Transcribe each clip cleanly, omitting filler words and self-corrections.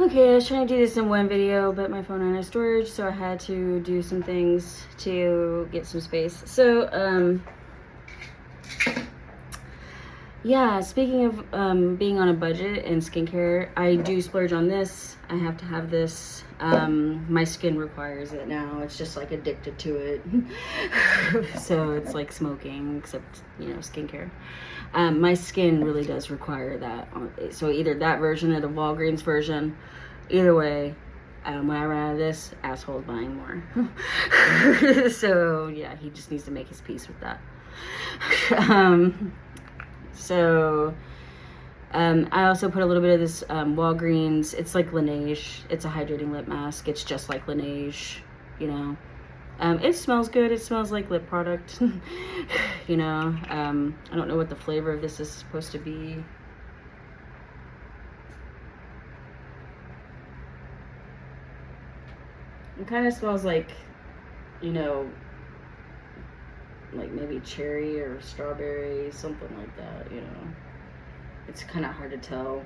Okay, I was trying to do this in one video, but my phone ran out of storage, so I had to do some things to get some space. So, yeah, speaking of being on a budget and skincare, I do splurge on this. I have to have this. My skin requires it now. It's just like addicted to it. So it's like smoking, except, skincare. My skin really does require that. So either that version or the Walgreens version. Either way, when I run out of this, asshole's buying more. So yeah, he just needs to make his peace with that. So I also put a little bit of this Walgreens. It's like Laneige. It's a hydrating lip mask. It's just like Laneige, It smells good. It smells like lip product. I don't know what the flavor of this is supposed to be. It kind of smells like, like maybe cherry or strawberry, something like that, It's kind of hard to tell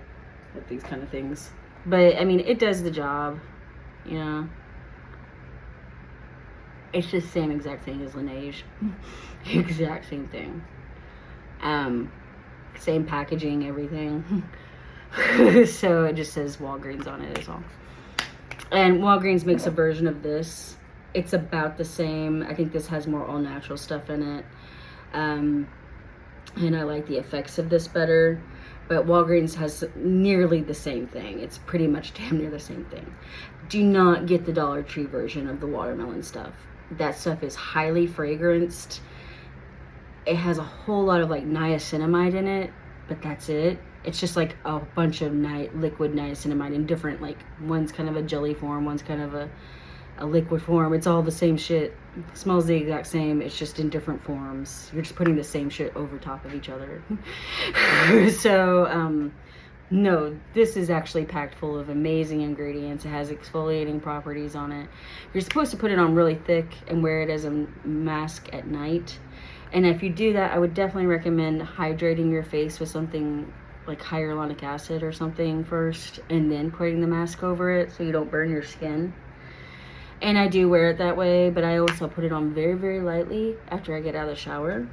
with these kind of things. But, I mean, it does the job, It's the same exact thing as Laneige. Exact same thing. Same packaging, everything. So it just says Walgreens on it as well. And Walgreens makes a version of this. It's about the same. I think this has more all natural stuff in it. And I like the effects of this better. But Walgreens has nearly the same thing. It's pretty much damn near the same thing. Do not get the Dollar Tree version of the watermelon stuff. That stuff is highly fragranced. It has a whole lot of like niacinamide in it, but that's it. It's just like a bunch of liquid niacinamide in different, like one's kind of a jelly form, one's kind of a liquid form. It's all the same shit. It smells the exact same. It's just in different forms. You're just putting the same shit over top of each other. So, no, this is actually packed full of amazing ingredients. It has exfoliating properties on it. You're supposed to put it on really thick and wear it as a mask at night. And if you do that, I would definitely recommend hydrating your face with something like hyaluronic acid or something first, and then putting the mask over it so you don't burn your skin. And I do wear it that way, but I also put it on very, very lightly after I get out of the shower.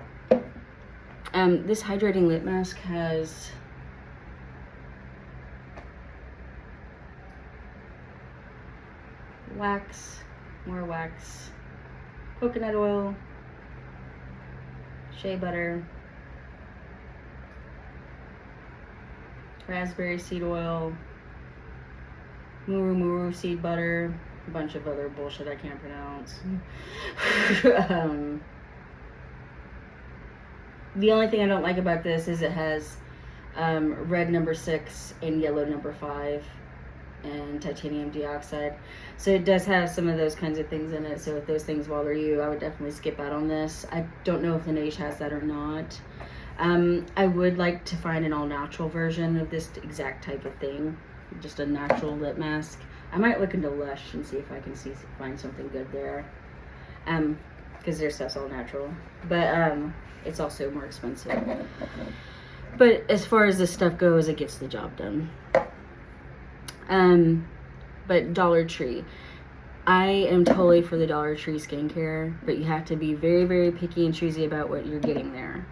This hydrating lip mask has wax, more wax, coconut oil, shea butter, raspberry seed oil, muru seed butter, a bunch of other bullshit I can't pronounce. The only thing I don't like about this is it has red number 6 and yellow number 5 and titanium dioxide. So it does have some of those kinds of things in it. So if those things bother you, I would definitely skip out on this. I don't know if Laneige has that or not. I would like to find an all-natural version of this exact type of thing. Just a natural lip mask. I might look into Lush and see if I can find something good there. Because their stuff's all natural. But it's also more expensive. But as far as this stuff goes, it gets the job done. But Dollar Tree. I am totally for the Dollar Tree skincare, but you have to be very, very picky and choosy about what you're getting there.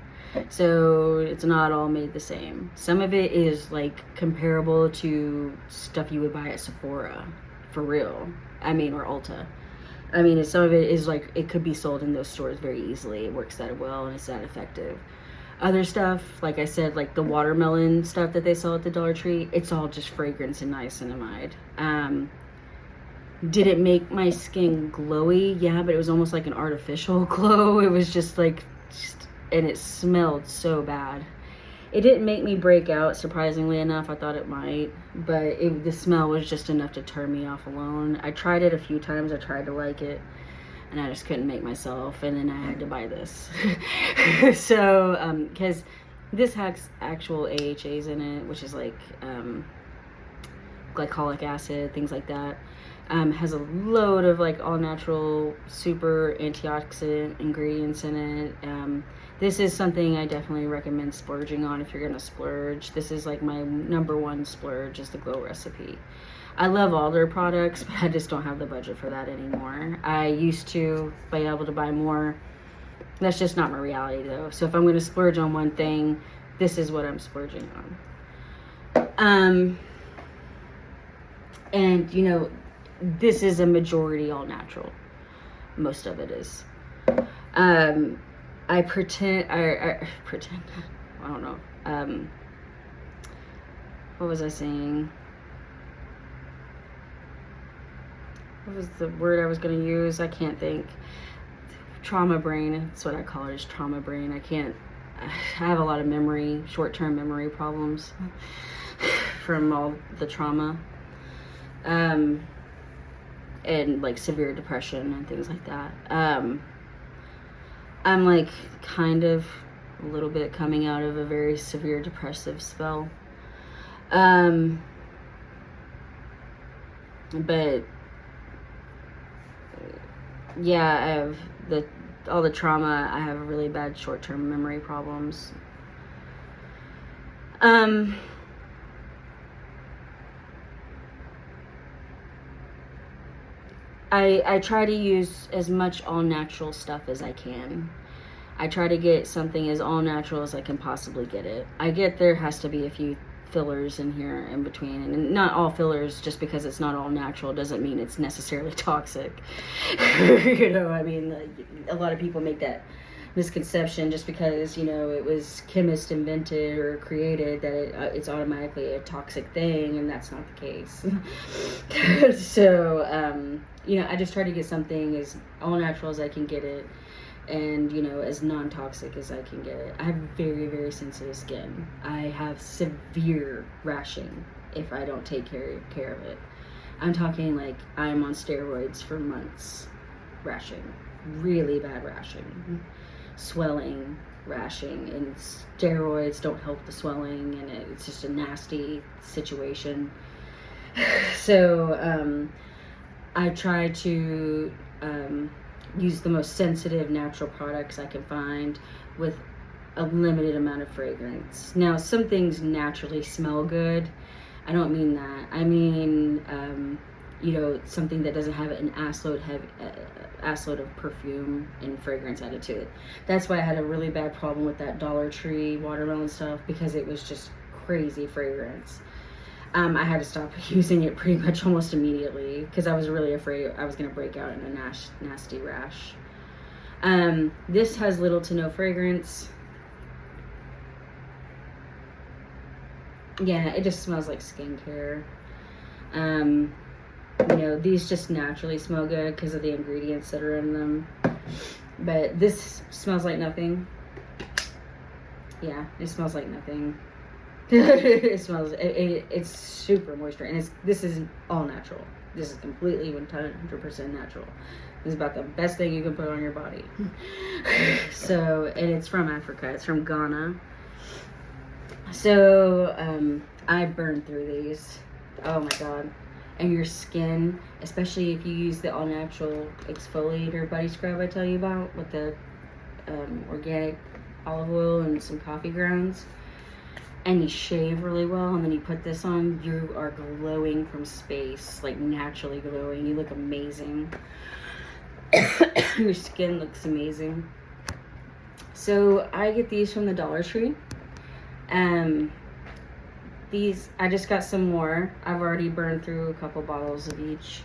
So it's not all made the same. Some of it is like comparable to stuff you would buy at Sephora, for real. Or Ulta. Some of it is like, it could be sold in those stores very easily. It works that well and it's that effective. Other stuff, like I said, like the watermelon stuff that they sell at the Dollar Tree, it's all just fragrance and niacinamide. Did it make my skin glowy? Yeah, but it was almost like an artificial glow. It was just like, and it smelled so bad. It didn't make me break out, surprisingly enough. I thought it might, but the smell was just enough to turn me off alone. I tried it a few times. I tried to like it, and I just couldn't make myself, and then I had to buy this. So, because this has actual AHAs in it, which is like glycolic acid, things like that. Has a load of like all natural, super antioxidant ingredients in it. This is something I definitely recommend splurging on if you're gonna splurge. This is like my number one splurge, is the Glow Recipe. I love all their products, but I just don't have the budget for that anymore. I used to be able to buy more. That's just not my reality though. So if I'm gonna splurge on one thing, this is what I'm splurging on. And you know, this is a majority all natural. Most of it is. I pretend, I don't know. What was I saying? What was the word I was going to use? I can't think. Trauma brain. That's what I call it, is trauma brain. I have a lot of short-term memory problems from all the trauma. And like severe depression and things like that. I'm like kind of a little bit coming out of a very severe depressive spell. But yeah, I have all the trauma. I have really bad short-term memory problems. I try to use as much all natural stuff as I can. I try to get something as all natural as I can possibly get it. I get there has to be a few fillers in here in between, and not all fillers, just because it's not all natural doesn't mean it's necessarily toxic. You know, I mean, like, a lot of people make that misconception just because, you know, it was chemist invented or created that it's automatically a toxic thing, and that's not the case. So you know, I just try to get something as all natural as I can get it, and you know, as non-toxic as I can get it. I have very, very sensitive skin. I have severe rashing if I don't take care of it. I'm talking like I'm on steroids for months. Rashing, really bad rashing, swelling, rashing, and steroids don't help the swelling, and it's just a nasty situation. So I try to use the most sensitive natural products I can find with a limited amount of fragrance. Now, some things naturally smell good. I don't mean that. I mean, you know, something that doesn't have an assload of perfume and fragrance added to it. That's why I had a really bad problem with that Dollar Tree watermelon stuff, because it was just crazy fragrance. I had to stop using it pretty much almost immediately because I was really afraid I was going to break out in a nasty rash. This has little to no fragrance. Yeah, it just smells like skincare. You know, these just naturally smell good because of the ingredients that are in them. But this smells like nothing. Yeah, it smells like nothing. It's super moisture, and this is all natural. This is completely 100% natural. This is about the best thing you can put on your body. So, and it's from Africa. It's from Ghana. So I burned through these. Oh my god. And your skin, especially if you use the all natural exfoliator body scrub I tell you about with the organic olive oil and some coffee grounds, and you shave really well, and then you put this on, you are glowing from space, like naturally glowing. You look amazing. Your skin looks amazing. So I get these from the Dollar Tree. These, I just got some more. I've already burned through a couple bottles of each.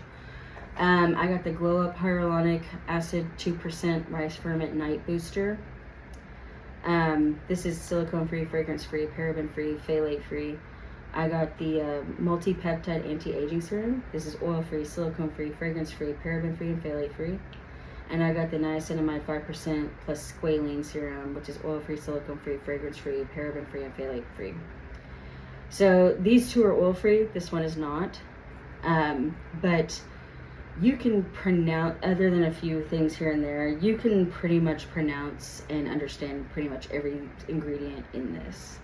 I got the Glow Up Hyaluronic Acid 2% Rice Ferment Night Booster. This is silicone-free, fragrance-free, paraben-free, phthalate-free. I got the multi-peptide anti-aging serum. This is oil-free, silicone-free, fragrance-free, paraben-free, and phthalate-free. And I got the niacinamide 5% plus squalene serum, which is oil-free, silicone-free, fragrance-free, paraben-free, and phthalate-free. So these two are oil-free. This one is not. But you can pronounce, other than a few things here and there, you can pretty much pronounce and understand pretty much every ingredient in this.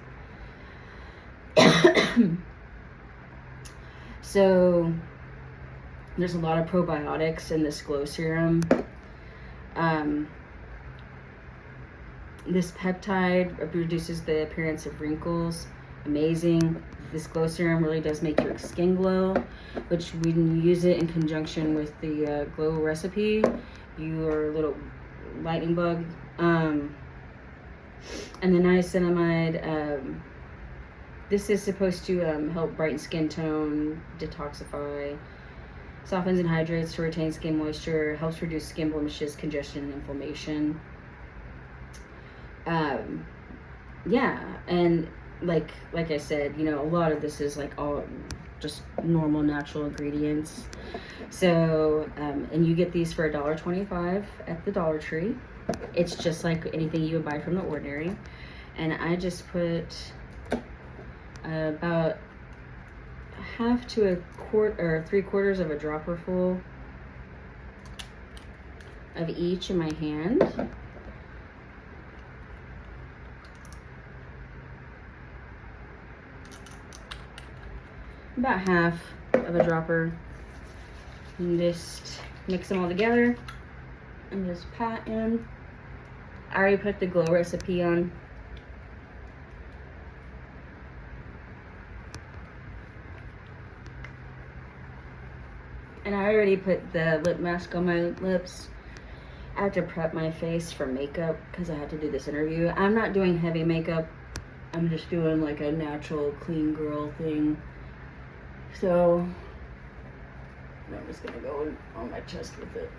So there's a lot of probiotics in this glow serum. This peptide reduces the appearance of wrinkles. Amazing. This glow serum really does make your skin glow, which when you use it in conjunction with the glow recipe, your little lightning bug. And the niacinamide, this is supposed to help brighten skin tone, detoxify, softens and hydrates to retain skin moisture, helps reduce skin blemishes, congestion, and inflammation. Yeah, and like I said, you know, a lot of this is like all just normal natural ingredients. So and you get these for $1.25 at the Dollar Tree. It's just like anything you would buy from The Ordinary. And I just put about half to a quarter or 3/4 of a dropper full of each in my hand. About half of a dropper, and just mix them all together and just pat in. I already put the glow recipe on. And I already put the lip mask on my lips. I have to prep my face for makeup because I had to do this interview. I'm not doing heavy makeup. I'm just doing like a natural clean girl thing. So I'm just gonna go on my chest with it.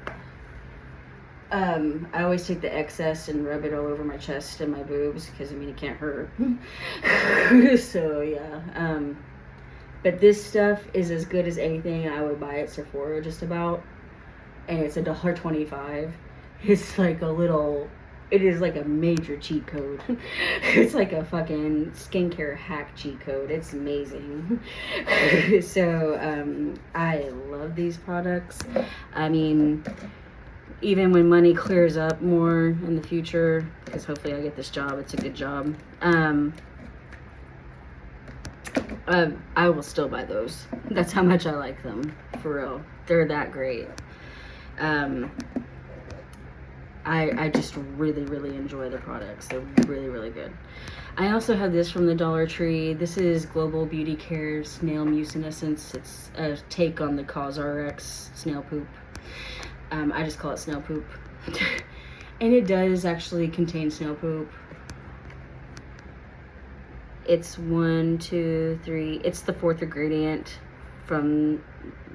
I always take the excess and rub it all over my chest and my boobs because I mean it can't hurt. So yeah. But this stuff is as good as anything I would buy at Sephora just about. And it's $1.25. It's like a little, it is like a major cheat code. It's like a fucking skincare hack cheat code. It's amazing. So I love these products. I mean, even when money clears up more in the future, because hopefully I get this job, it's a good job. I will still buy those. That's how much I like them, for real. They're that great. I just really enjoy the products. They're really good. I also have this from the Dollar Tree. This is Global Beauty Care Snail Mucinescence. It's a take on the CosRx snail poop. I just call it snail poop. And it does actually contain snail poop. It's 1, 2, 3. It's the 4th ingredient from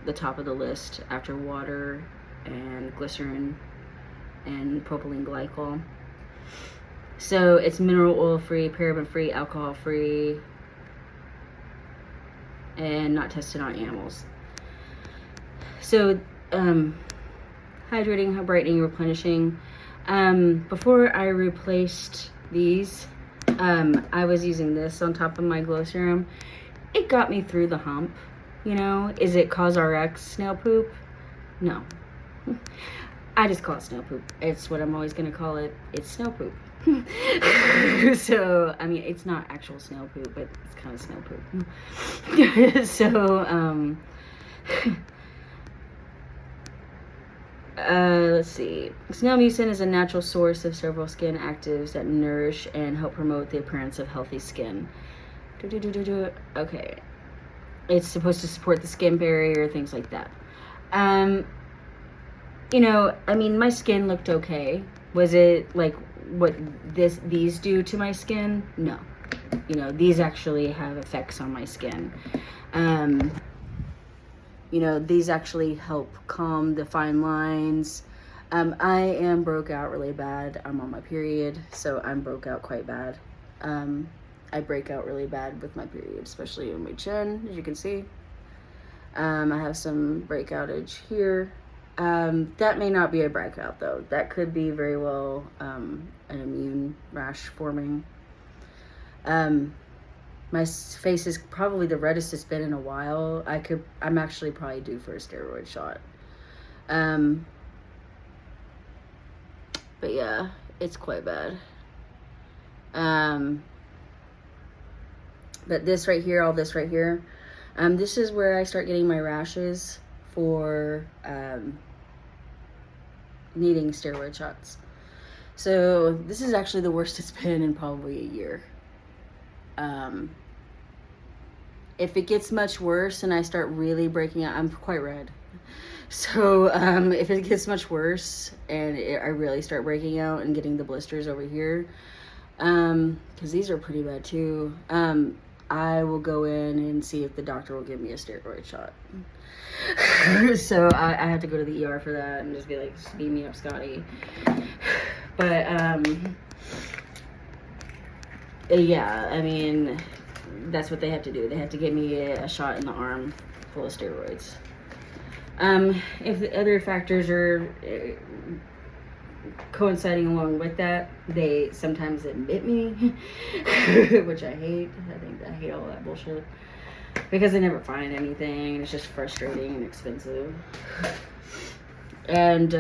the top of the list after water and glycerin and propylene glycol. So it's mineral oil free, paraben free, alcohol free, and not tested on animals. So hydrating, brightening, replenishing. Before I replaced these, I was using this on top of my glow serum. It got me through the hump, you know. Is it CosRx snail poop? No. I just call it snail poop. It's what I'm always gonna call it. It's snail poop. So, I mean, it's not actual snail poop, but it's kind of snail poop. So, let's see. Snail mucin is a natural source of several skin actives that nourish and help promote the appearance of healthy skin. Okay. It's supposed to support the skin barrier, things like that. You know, I mean, my skin looked okay. Was it like what these do to my skin? No. You know, these actually have effects on my skin. You know, these actually help calm the fine lines. I am broke out really bad. I'm on my period, so I'm broke out quite bad. I break out really bad with my period, especially in my chin, as you can see. I have some breakoutage here. That may not be a breakout though. That could be very well an immune rash forming. My face is probably the reddest it's been in a while. I'm actually probably due for a steroid shot. But yeah, it's quite bad. But this right here, all this right here, This is where I start getting my rashes for needing steroid shots. So this is actually the worst it's been in probably a year. If it gets much worse and I start really breaking out, I'm quite red. So if it gets much worse and I really start breaking out and getting the blisters over here, because these are pretty bad too, I will go in and see if the doctor will give me a steroid shot. So I have to go to the ER for that and just be like, speed me up, Scotty. But yeah, I mean, that's what they have to do. They have to give me a shot in the arm full of steroids. If the other factors are coinciding along with that, they sometimes admit me, which I hate. I hate all that bullshit because they never find anything, and it's just frustrating and expensive. And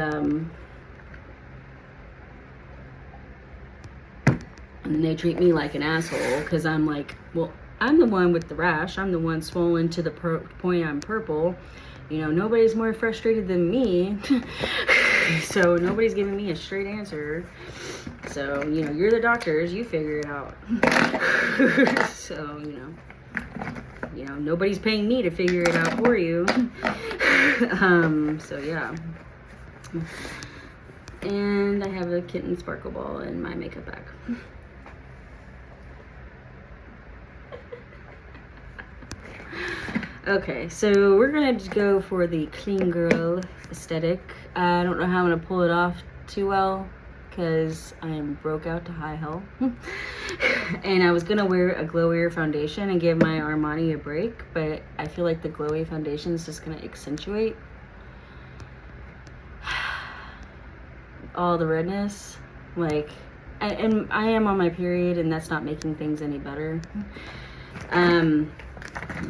they treat me like an asshole because I'm like, well, I'm the one with the rash. I'm the one swollen to the point I'm purple. You know, nobody's more frustrated than me. So nobody's giving me a straight answer. So, you know, you're the doctors. You figure it out. So, you know, nobody's paying me to figure it out for you. So, yeah. And I have a kitten sparkle ball in my makeup bag. Okay, so we're gonna go for the clean girl aesthetic. I don't know how I'm gonna pull it off too well because I am broke out to high hell. And I was gonna wear a glowier foundation and give my Armani a break, but I feel like the glowy foundation is just gonna accentuate all the redness. Like, and I am on my period, and that's not making things any better.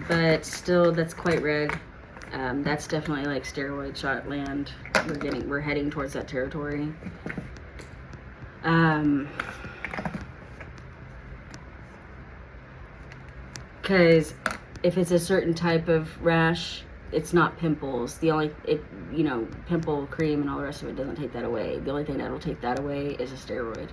But still, that's quite red. That's definitely like steroid shot land. We're heading towards that territory. Because if it's a certain type of rash, it's not pimples. Pimple cream and all the rest of it doesn't take that away. The only thing that'll take that away is a steroid.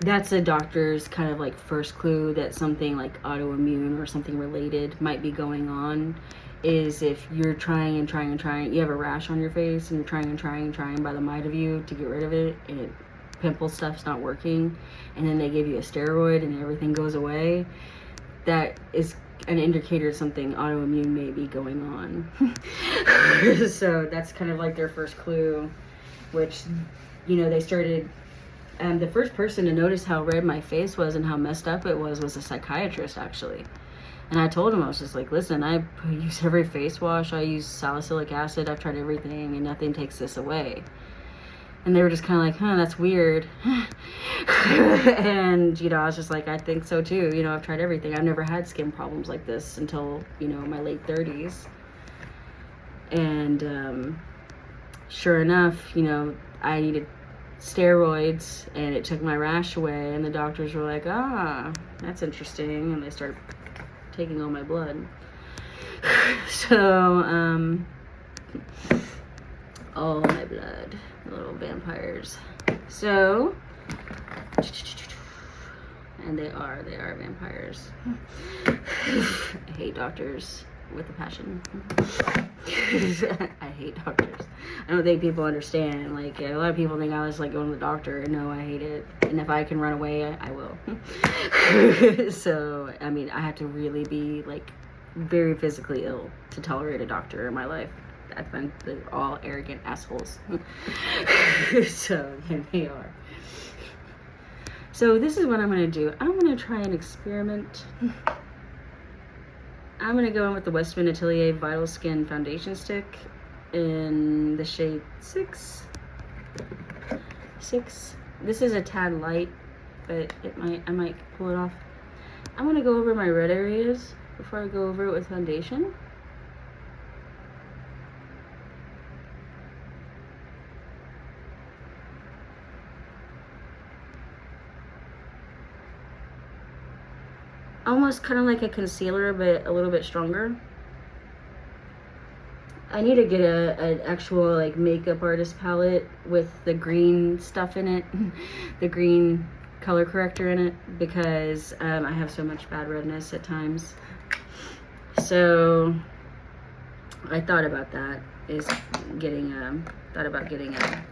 That's a doctor's kind of like first clue that something like autoimmune or something related might be going on, is if you're trying, you have a rash on your face and you're trying by the might of you to get rid of it, and pimple stuff's not working, and then they give you a steroid and everything goes away. That is an indicator something autoimmune may be going on. So that's kind of like their first clue, which, they started. The first person to notice how red my face was and how messed up it was a psychiatrist, actually. And I told him, I was just like, listen, I use every face wash, I use salicylic acid, I've tried everything, and nothing takes this away. And they were just kind of like, that's weird. And, I was just like, I think so too. I've tried everything. I've never had skin problems like this until, my late 30s. And sure enough, I needed steroids, and it took my rash away, and the doctors were like, that's interesting, and they started taking all my blood. So all my blood, little vampires. So, and they are vampires. I hate doctors with a passion. I hate doctors. I don't think people understand. Like, a lot of people think I was like going to the doctor. No, I hate it. And if I can run away, I will. So, I mean, I have to really be like very physically ill to tolerate a doctor in my life. I find they're all arrogant assholes. So, and they are. So this is what I'm going to do. I'm going to try an experiment. I'm going to go in with the Westman Atelier Vital Skin Foundation Stick in the shade 6. This is a tad light, but I might pull it off. I'm going to go over my red areas before I go over it with foundation. almost kind of like a concealer, but a little bit stronger. I need to get an actual like makeup artist palette with the green stuff in it, the green color corrector in it, because I have so much bad redness at times. So I thought about that, is getting thought about getting a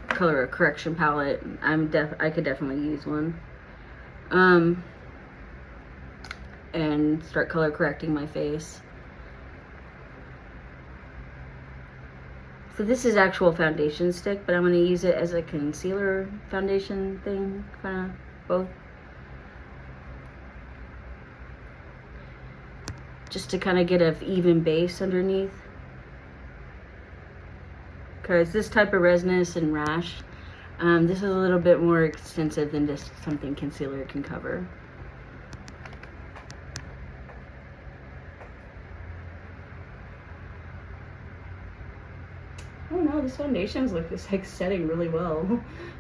color correction palette. I could definitely use one. And start color correcting my face. So this is actual foundation stick, but I'm going to use it as a concealer foundation thing, kind of both. Just to kind of get an even base underneath. Because this type of redness and rash, this is a little bit more extensive than just something concealer can cover. Oh no, this foundation's like setting really well.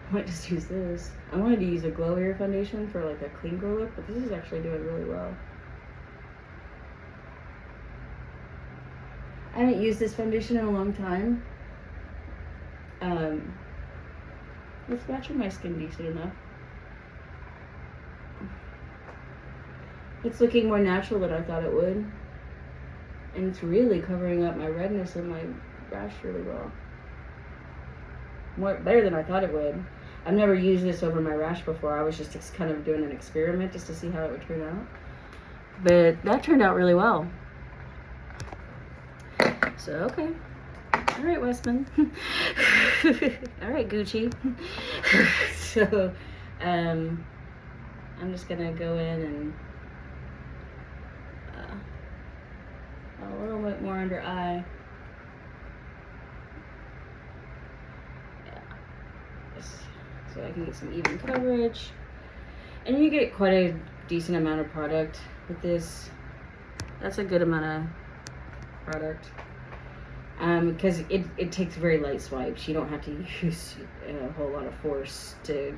I might just use this. I wanted to use a glow hair foundation for like a clean glow look, but this is actually doing really well. I haven't used this foundation in a long time. It's matching my skin decent enough. It's looking more natural than I thought it would. And it's really covering up my redness and my rash really well. Better than I thought it would. I've never used this over my rash before. I was just kind of doing an experiment just to see how it would turn out. But that turned out really well. So, okay. All right, Westman. All right, Gucci. So, I'm just gonna go in and a little bit more under eye. Yeah. So I can get some even coverage. And you get quite a decent amount of product with this. That's a good amount of product. Because it takes very light swipes. You don't have to use a whole lot of force to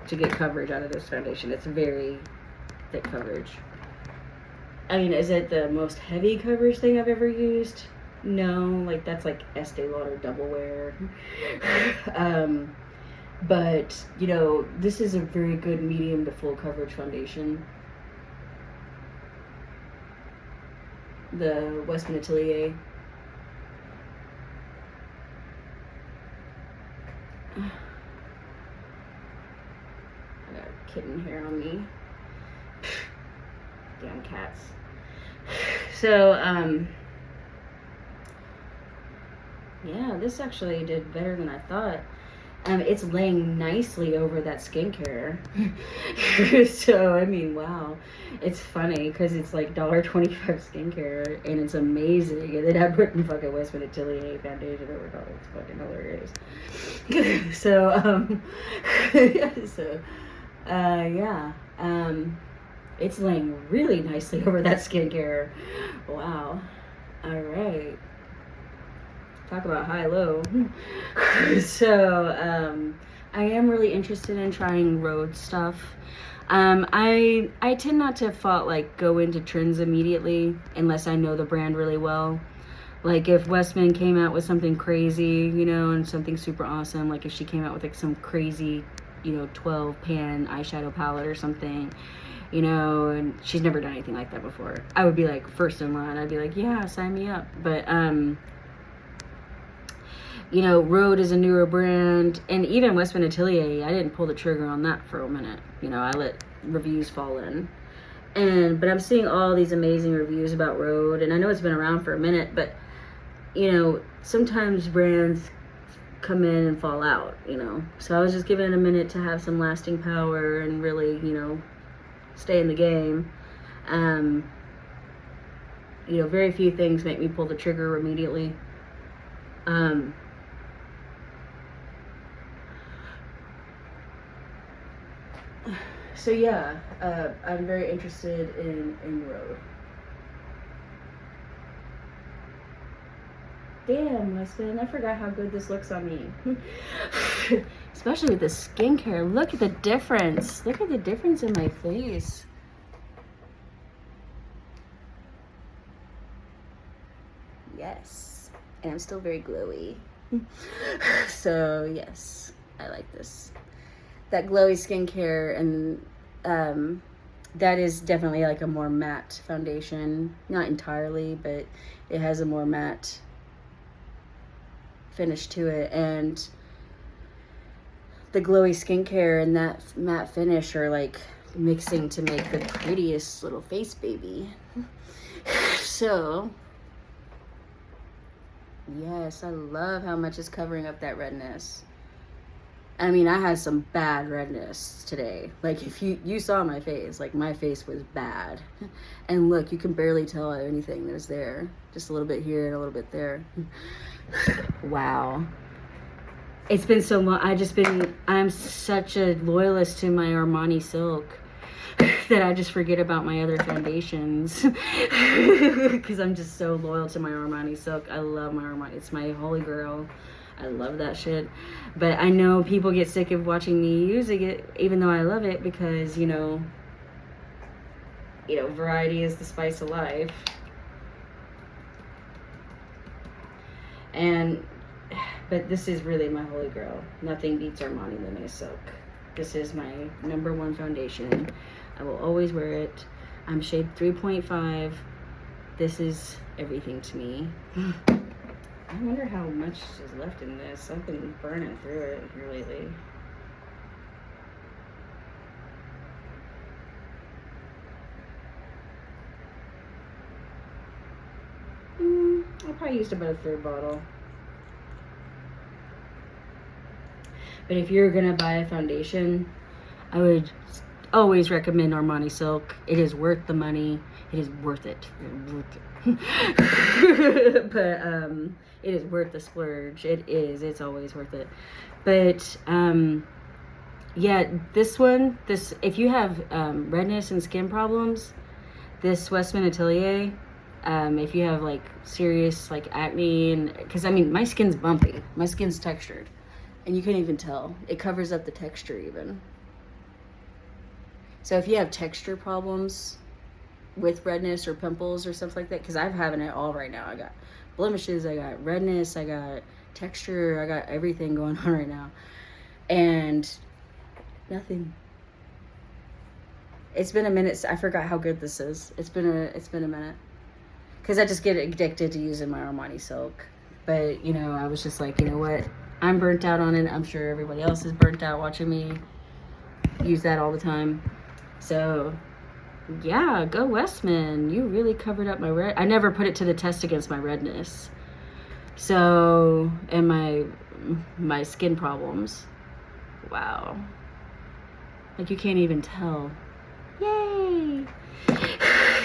get coverage out of this foundation. It's very thick coverage. I mean, is it the most heavy coverage thing I've ever used? No, like that's like Estee Lauder Double Wear. But, you know, this is a very good medium to full coverage foundation. The Westman Atelier. I got kitten hair on me. Damn cats. So, yeah, this actually did better than I thought. It's laying nicely over that skincare. So, I mean, wow. It's funny because it's like $1.25 skincare and it's amazing. And then I put in fucking Westman Atelier foundation over top. It's fucking hilarious. So, yeah. It's laying really nicely over that skincare. Wow. All right. Talk about high-low. So, I am really interested in trying Rhode stuff. I tend not to go into trends immediately unless I know the brand really well. Like if Westman came out with something crazy, you know, and something super awesome, like if she came out with like some crazy, you know, 12 pan eyeshadow palette or something, you know, and she's never done anything like that before, I would be like first in line. I'd be like, yeah, sign me up. But you know, Rhode is a newer brand, and even Westman Atelier, I didn't pull the trigger on that for a minute. You know, I let reviews fall in. But I'm seeing all these amazing reviews about Rhode, and I know it's been around for a minute, but, you know, sometimes brands come in and fall out, you know. So I was just giving it a minute to have some lasting power and really, you know, stay in the game. You know, very few things make me pull the trigger immediately. So yeah, I'm very interested in Rhode. Damn, Weston, I forgot how good this looks on me. Especially with the skincare. Look at the difference. Look at the difference in my face. Yes. And I'm still very glowy. So, yes, I like this. That glowy skincare, and that is definitely like a more matte foundation. Not entirely, but it has a more matte finish to it. And the glowy skincare and that matte finish are like mixing to make the prettiest little face baby. So, yes, I love how much it's covering up that redness. I mean, I had some bad redness today. Like, if you saw my face, like, my face was bad. And look, you can barely tell anything there's there. Just a little bit here and a little bit there. Wow. It's been so long. I'm such a loyalist to my Armani Silk that I just forget about my other foundations. Because I'm just so loyal to my Armani Silk. I love my Armani. It's my holy grail. I love that shit. But I know people get sick of watching me using it, even though I love it, because, you know, variety is the spice of life. But this is really my holy grail. Nothing beats Armani Limited Silk. This is my #1 foundation. I will always wear it. I'm shade 3.5. This is everything to me. I wonder how much is left in this. I've been burning through it here lately. I probably used about a 1/3 bottle. But if you're gonna buy a foundation, I would always recommend Armani Silk. It is worth the money. It is worth it. But it is worth the splurge. It is. It's always worth it. But yeah, this if you have redness and skin problems, this Westman Atelier, if you have like serious like acne, and because I mean my skin's bumpy, my skin's textured, and you can't even tell. It covers up the texture even. So if you have texture problems with redness or pimples or stuff like that, because I'm having it all right now. I got blemishes, I got redness, I got texture, I got everything going on right now. And nothing. It's been a minute. I forgot how good this is. It's been a minute. Because I just get addicted to using my Armani Silk. But, you know, I was just like, you know what? I'm burnt out on it. I'm sure everybody else is burnt out watching me use that all the time. So, yeah, go Westman. You really covered up my red. I never put it to the test against my redness. So, and my skin problems. Wow. Like, you can't even tell. Yay!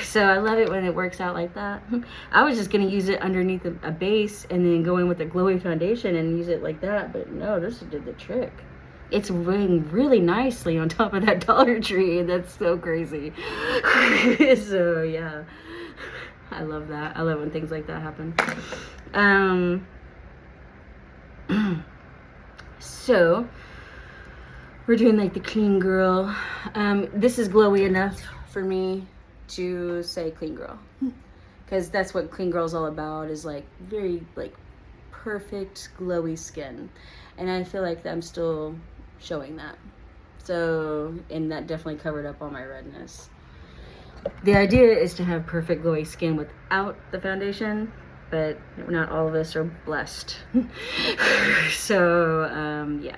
So I love it when it works out like that. I was just going to use it underneath a base and then go in with a glowy foundation and use it like that. But no, this did the trick. It's weighing really nicely on top of that Dollar Tree. That's so crazy. So yeah, I love that. I love when things like that happen. So we're doing like the clean girl. This is glowy enough for me to say clean girl, because that's what clean girl is all about, is like very like perfect glowy skin, and I feel like I'm still showing that. So, and that definitely covered up all my redness. The idea is to have perfect glowy skin without the foundation, but not all of us are blessed. So yeah,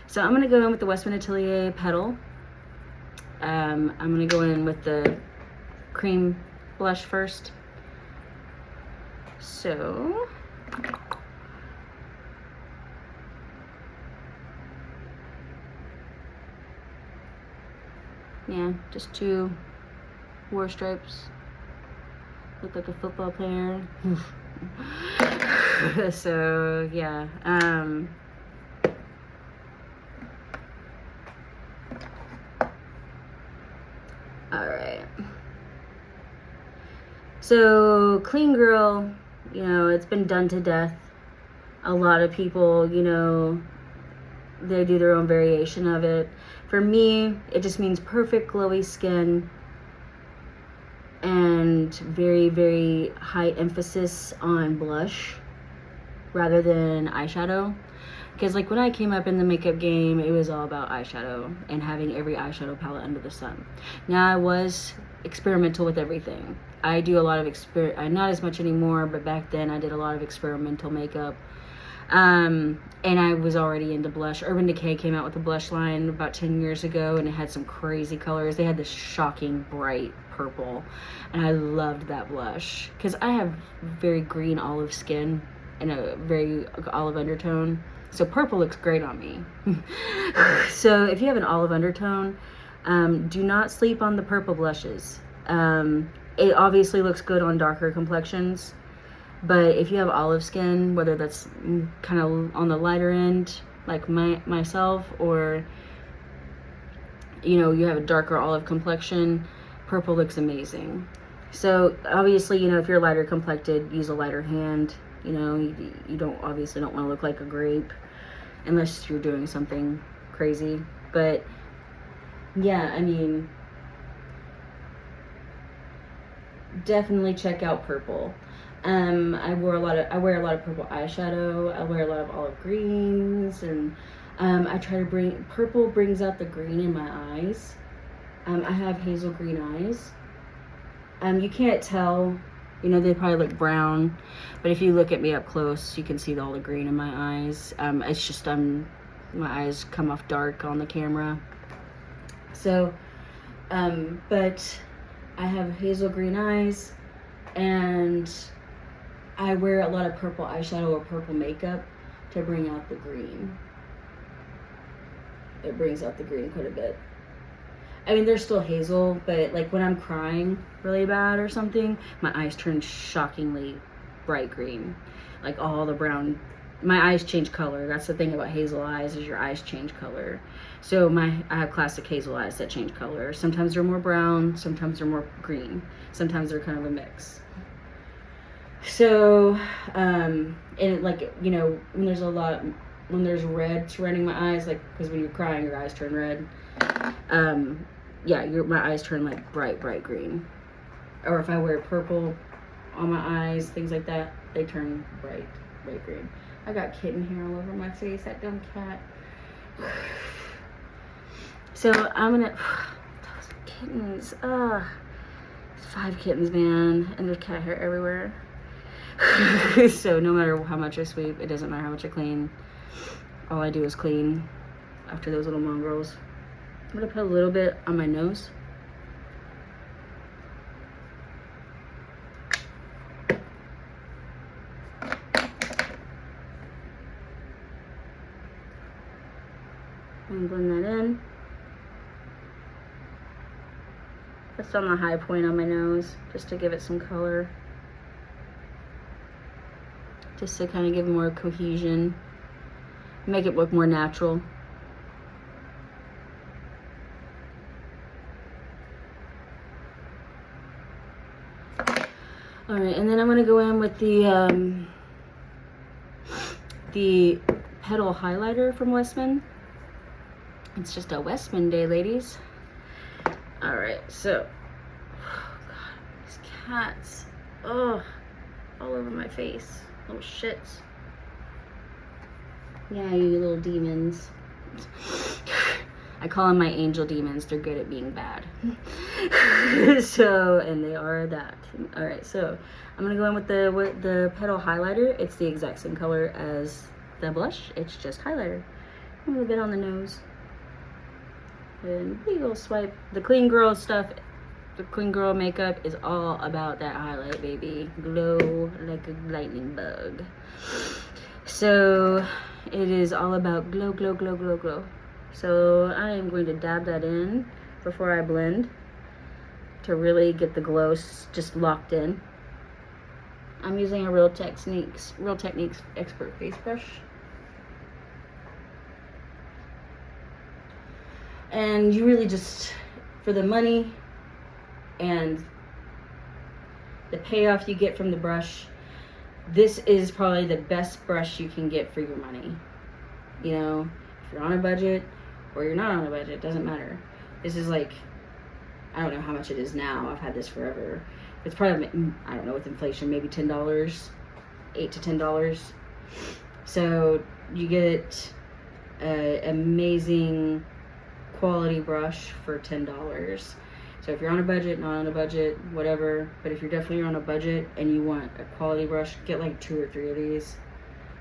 so I'm gonna go in with the Westman Atelier Petal. I'm gonna go in with the cream blush first. So yeah, just 2 war stripes. Look like a football player. So yeah, all right. So clean girl, You know, it's been done to death. A lot of people, you know, they do their own variation of it. For me, it just means perfect glowy skin and very, very high emphasis on blush rather than eyeshadow. Because like when I came up in the makeup game, it was all about eyeshadow and having every eyeshadow palette under the sun. Now I was experimental with everything. I do a lot of not as much anymore, but back then I did a lot of experimental makeup. And I was already into blush. Urban Decay came out with a blush line about 10 years ago, and it had some crazy colors. They had this shocking bright purple, and I loved that blush because I have very green olive skin and a very olive undertone. So purple looks great on me. So if you have an olive undertone, do not sleep on the purple blushes. It obviously looks good on darker complexions, but if you have olive skin, whether that's kind of on the lighter end, like myself, or you know, you have a darker olive complexion, purple looks amazing. So obviously, you know, if you're lighter complected, use a lighter hand. You know, you don't want to look like a grape unless you're doing something crazy. But yeah, I mean, definitely check out purple. I wear a lot of purple eyeshadow. I wear a lot of olive greens, and I try to purple brings out the green in my eyes. I have hazel green eyes. You can't tell, you know, they probably look brown, but if you look at me up close, you can see all the green in my eyes. It's just my eyes come off dark on the camera. So, but I have hazel green eyes, and I wear a lot of purple eyeshadow or purple makeup to bring out the green. It brings out the green quite a bit. I mean, they're still hazel, but like when I'm crying really bad or something, my eyes turn shockingly bright green. Like all the brown, my eyes change color. That's the thing about hazel eyes, is your eyes change color. So I have classic hazel eyes that change color. Sometimes they're more brown, sometimes they're more green. Sometimes they're kind of a mix. So, and like, you know, when there's red surrounding my eyes, like, because when you're crying, your eyes turn red. Yeah, my eyes turn like bright green. Or if I wear purple on my eyes, things like that, they turn bright green. I got kitten hair all over my face, that dumb cat. So I'm gonna, those kittens, 5 kittens, man, and there's cat hair everywhere. So no matter how much I sweep, it doesn't matter how much I clean. All I do is clean after those little mongrels. I'm gonna put a little bit on my nose. And blend that in. Just on the high point on my nose, just to give it some color. Just to kind of give more cohesion. Make it look more natural. All right, and then I'm gonna go in with the Petal highlighter from Westman. It's just a Westman day, ladies. All right, so, oh God, these cats, oh, all over my face, little shits. Yeah, you little demons. I call them my angel demons. They're good at being bad. So, and they are that. All right, so I'm gonna go in with the Petal highlighter. It's the exact same color as the blush. It's just highlighter. A little bit on the nose. And big old swipe. The clean girl stuff, the clean girl makeup is all about that highlight, baby. Glow like a lightning bug. So it is all about glow, glow, glow, glow, glow. So I am going to dab that in before I blend to really get the glow just locked in. I'm using a Real Techniques Expert Face Brush. And you really just, for the money and the payoff you get from the brush, this is probably the best brush you can get for your money. You know, if you're on a budget or you're not on a budget, it doesn't matter. This is like, I don't know how much it is now. I've had this forever. It's probably, I don't know, with inflation, maybe $10, $8 to $10. So you get an amazing quality brush for $10. So if you're on a budget, not on a budget, whatever, but if you're definitely on a budget and you want a quality brush, get like 2 or 3 of these.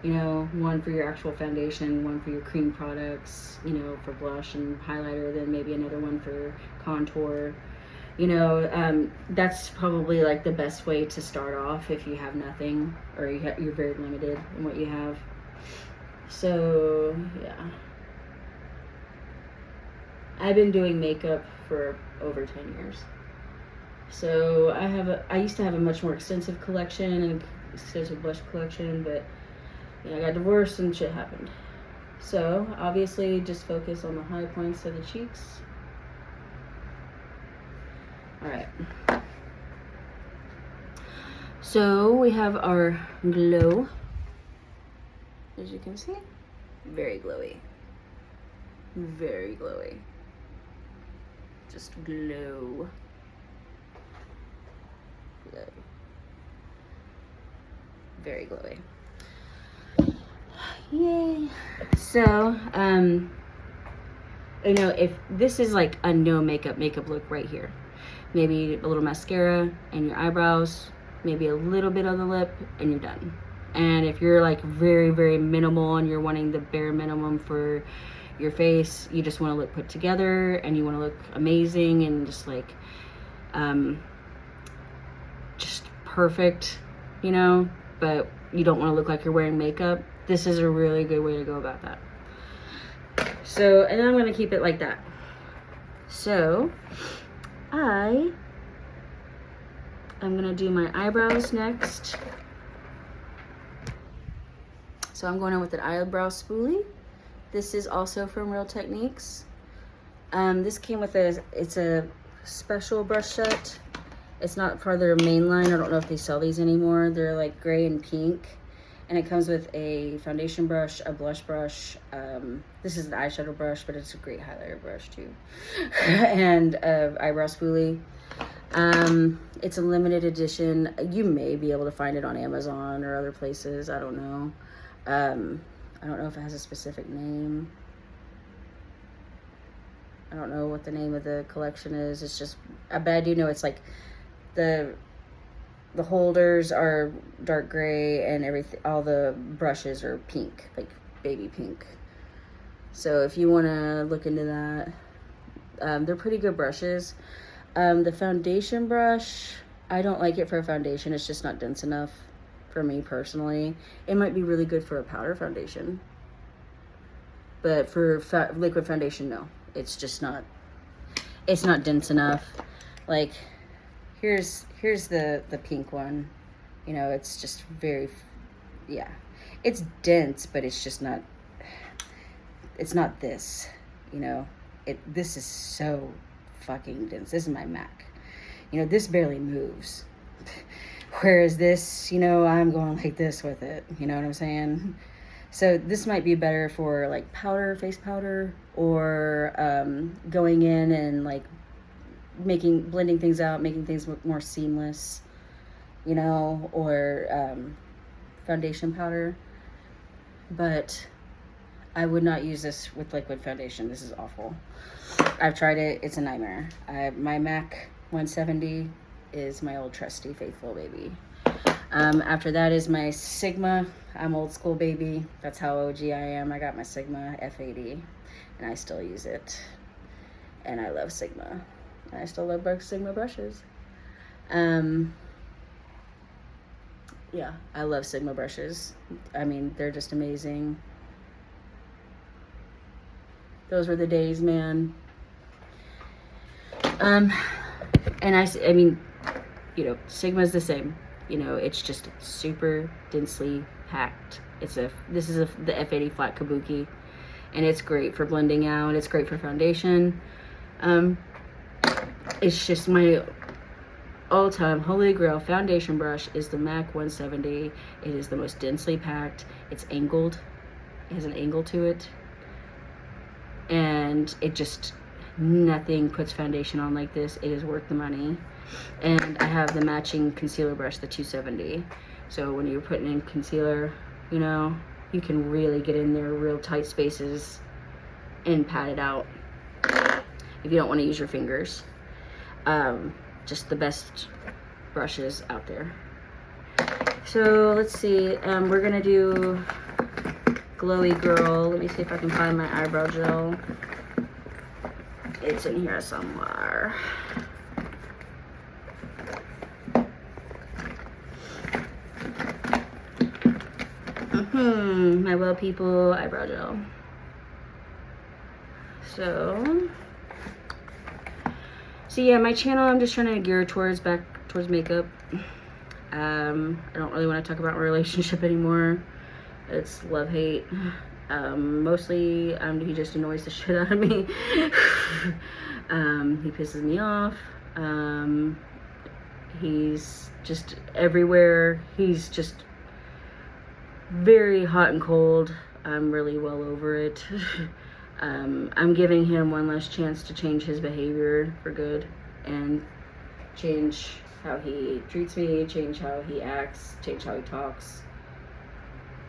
You know, one for your actual foundation, one for your cream products, you know, for blush and highlighter, then maybe another one for contour. You know, that's probably like the best way to start off if you have nothing or you're very limited in what you have. So, yeah. I've been doing makeup for over 10 years. So I used to have a much more extensive collection and extensive blush collection, but I got divorced and shit happened. So obviously just focus on the high points of the cheeks. All right. So we have our glow. As you can see, very glowy. Very glowy. Just glow. Glow. Very glowy. Yay. So, you know, if this is like a no makeup look right here, maybe a little mascara and your eyebrows, maybe a little bit on the lip, and you're done. And if you're like very, very minimal and you're wanting the bare minimum for your face, you just want to look put together and you want to look amazing and just like, just perfect, you know, but you don't want to look like you're wearing makeup, this is a really good way to go about that. So, and then I'm going to keep it like that. So, I'm going to do my eyebrows next. So I'm going in with an eyebrow spoolie. This is also from Real Techniques. This came with it's a special brush set. It's not part of their main line. I don't know if they sell these anymore. They're like gray and pink. And it comes with a foundation brush, a blush brush. This is an eyeshadow brush, but it's a great highlighter brush too. And eyebrow spoolie. It's a limited edition. You may be able to find it on Amazon or other places. I don't know. I don't know if it has a specific name. I don't know what the name of the collection is. It's just, but I do know it's like the holders are dark gray and everything. All the brushes are pink, like baby pink. So if you want to look into that, they're pretty good brushes. The foundation brush, I don't like it for a foundation. It's just not dense enough for me personally. It might be really good for a powder foundation, but for liquid foundation, no. It's just not, it's not dense enough. Like here's the pink one, you know, it's just very, yeah, it's dense, but it's just not, it's not this, you know, this is so fucking dense. This is my MAC, you know, this barely moves. Whereas this, you know, I'm going like this with it, you know what I'm saying? So this might be better for like powder, face powder, or going in and like blending things out, making things look more seamless, you know, or foundation powder. But I would not use this with liquid foundation. This is awful. I've tried it. It's a nightmare. My MAC 170 is my old trusty faithful baby. After that is my Sigma. I'm old school baby. That's how OG I am. I got my Sigma F80 and I still use it. And I love Sigma. And I still love Sigma brushes. Yeah, I love Sigma brushes. I mean, they're just amazing. Those were the days, man. And I mean, you know, Sigma's the same. You know, it's just super densely packed. This is the F80 flat kabuki, and it's great for blending out. It's great for foundation. It's just my all-time holy grail foundation brush is the MAC 170. It is the most densely packed. It's angled. It has an angle to it. And it just, nothing puts foundation on like this. It is worth the money. And I have the matching concealer brush, the 270. So when you're putting in concealer, you know, you can really get in there real tight spaces and pat it out if you don't want to use your fingers. Just the best brushes out there. So let's see, we're gonna do Glowy Girl. Let me see if I can find my eyebrow gel. It's in here somewhere. My Well People eyebrow gel. So yeah, my channel, I'm just trying to gear towards makeup. I don't really want to talk about my relationship anymore. It's love-hate. Mostly, he just annoys the shit out of me. He pisses me off. He's just everywhere. He's just very hot and cold. I'm really well over it. I'm giving him one last chance to change his behavior for good and change how he treats me, change how he acts, change how he talks.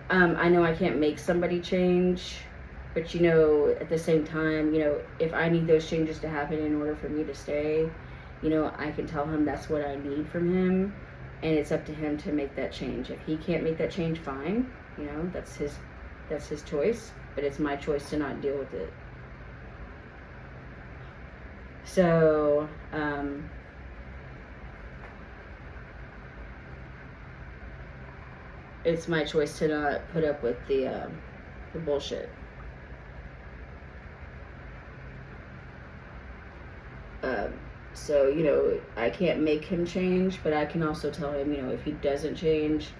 I know I can't make somebody change, but you know, at the same time, you know, if I need those changes to happen in order for me to stay, you know, I can tell him that's what I need from him, and it's up to him to make that change. If he can't make that change, fine, you know, that's his choice, but it's my choice to not deal with it. So, it's my choice to not put up with the bullshit. So, you know, I can't make him change, but I can also tell him, you know, if he doesn't change,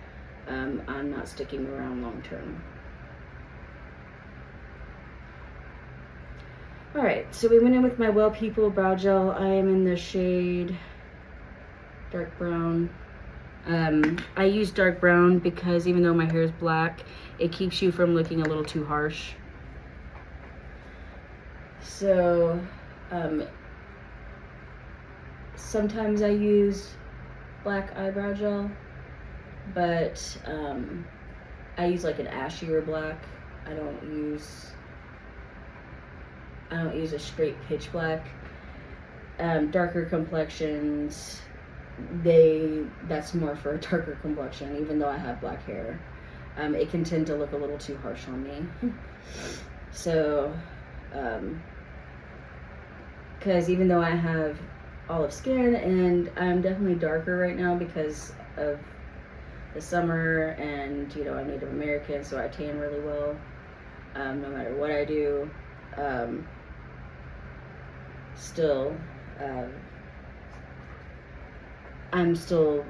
I'm not sticking around long term. Alright, so we went in with my Well People brow gel. I am in the shade dark brown. I use dark brown because even though my hair is black, it keeps you from looking a little too harsh. So, sometimes I use black eyebrow gel, but I use like an ashier black. I don't use a straight pitch black. Darker complexions, that's more for a darker complexion, even though I have black hair. It can tend to look a little too harsh on me. So, because even though I have olive skin, and I'm definitely darker right now because of the summer, and you know, I'm Native American, so I tan really well, no matter what I do. Still, I'm still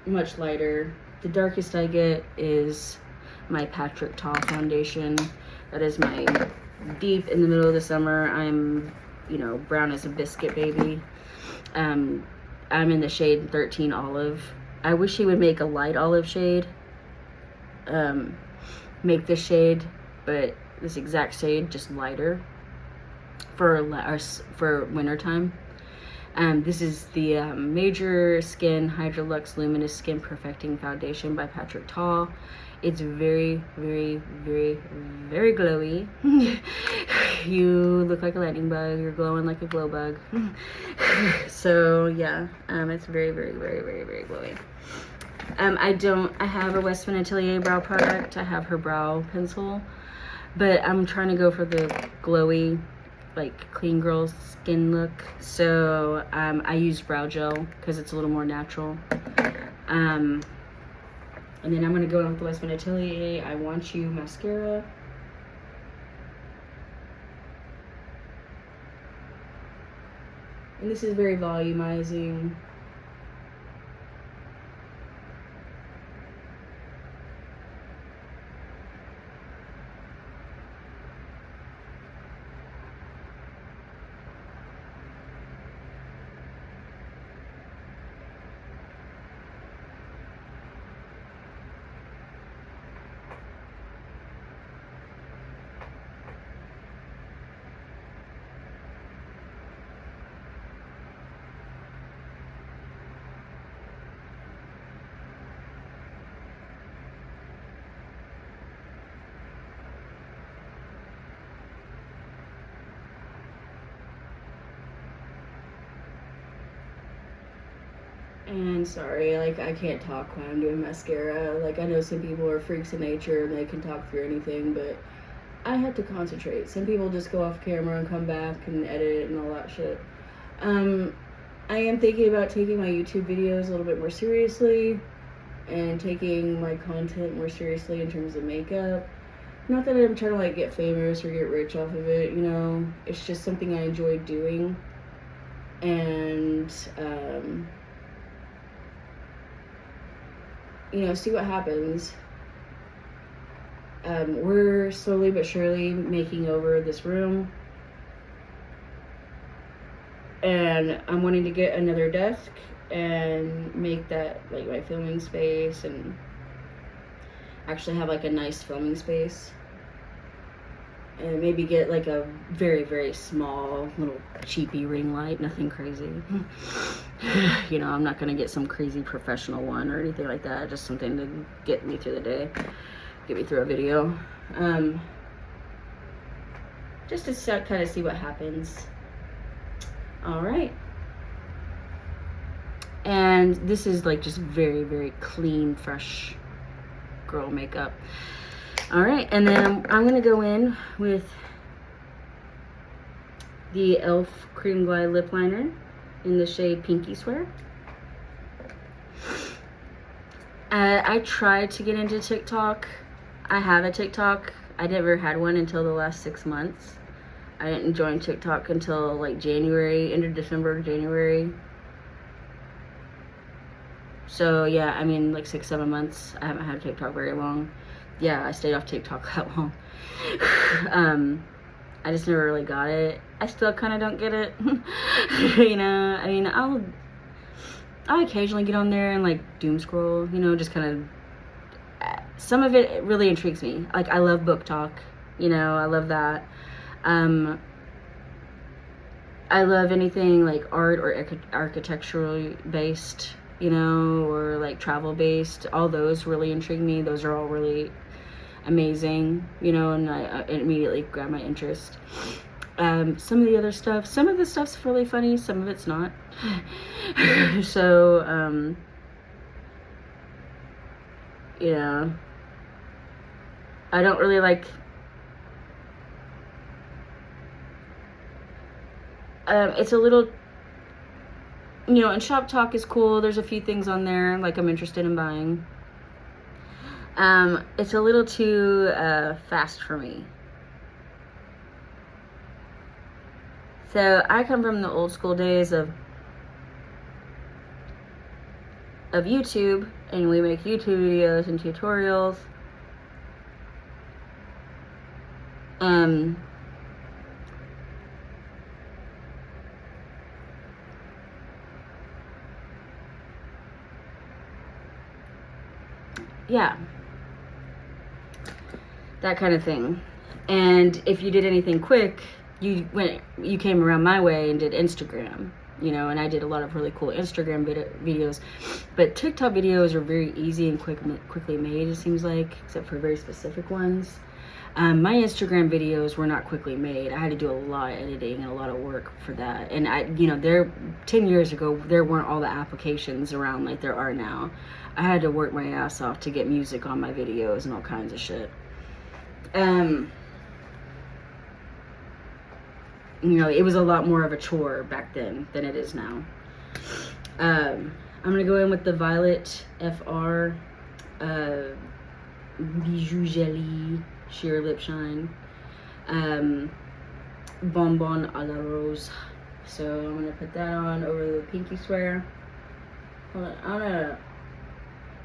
much lighter. The darkest I get is my Patrick Ta foundation. That is my deep in the middle of the summer. I'm, you know, brown as a biscuit baby. I'm in the shade 13 Olive. I wish he would make a light olive shade. Make this shade, but this exact shade, just lighter for wintertime. This is the Major Skin Hydrolux Luminous Skin Perfecting Foundation by Patrick Ta. It's very, very, very, very glowy. You look like a lightning bug. You're glowing like a glow bug. So yeah, it's very, very, very, very, very glowy. I have a Westman Atelier brow product. I have her brow pencil, but I'm trying to go for the glowy, like clean girl skin look. So I use brow gel because it's a little more natural. And then I'm gonna go in with the Westman Atelier I Want You mascara. And this is very volumizing. And sorry, like, I can't talk when I'm doing mascara. Like, I know some people are freaks of nature and they can talk through anything, but I have to concentrate. Some people just go off camera and come back and edit it and all that shit. I am thinking about taking my YouTube videos a little bit more seriously and taking my content more seriously in terms of makeup. Not that I'm trying to, like, get famous or get rich off of it, you know. It's just something I enjoy doing. And, you know, see what happens. We're slowly but surely making over this room. And I'm wanting to get another desk and make that, like, my filming space and actually have, like, a nice filming space. And maybe get, like, a very, very small little cheapy ring light, nothing crazy. You know, I'm not gonna get some crazy professional one or anything like that, just something to get me through the day, get me through a video. Just to kind of see what happens. All right. And this is, like, just very, very clean, fresh girl makeup. All right, and then I'm gonna go in with the e.l.f. Cream Glide Lip Liner in the shade Pinky Swear. I tried to get into TikTok. I have a TikTok. I never had one until the last 6 months. I didn't join TikTok until, like, January, end of December, January. So yeah, I mean, like 6-7 months. I haven't had TikTok very long. Yeah, I stayed off TikTok that long. I just never really got it. I still kind of don't get it. You know, I mean, I'll occasionally get on there and, like, doom scroll, you know, just kind of, some of it really intrigues me. Like, I love book talk, you know, I love that. I love anything, like, art or architectural based, you know, or, like, travel based. All those really intrigue me. Those are all really amazing, you know, and it immediately grabbed my interest. Some of the other stuff, some of the stuff's really funny, some of it's not. So, yeah, I don't really like, it's a little, you know, and Shop Talk is cool. There's a few things on there, like, I'm interested in buying. It's a little too fast for me. So I come from the old school days of YouTube, and we make YouTube videos and tutorials. Yeah, that kind of thing. And if you did anything quick, you came around my way and did Instagram, you know, and I did a lot of really cool Instagram videos. But TikTok videos are very easy and quickly made, it seems like, except for very specific ones. My Instagram videos were not quickly made. I had to do a lot of editing and a lot of work for that. And you know, 10 years ago, there weren't all the applications around like there are now. I had to work my ass off to get music on my videos and all kinds of shit. You know, it was a lot more of a chore back then than it is now. I'm gonna go in with the Violet FR Bijou Jelly Sheer Lip Shine, Bonbon a la Rose. So I'm gonna put that on over the Pinky Swear. Hold on, I'm gonna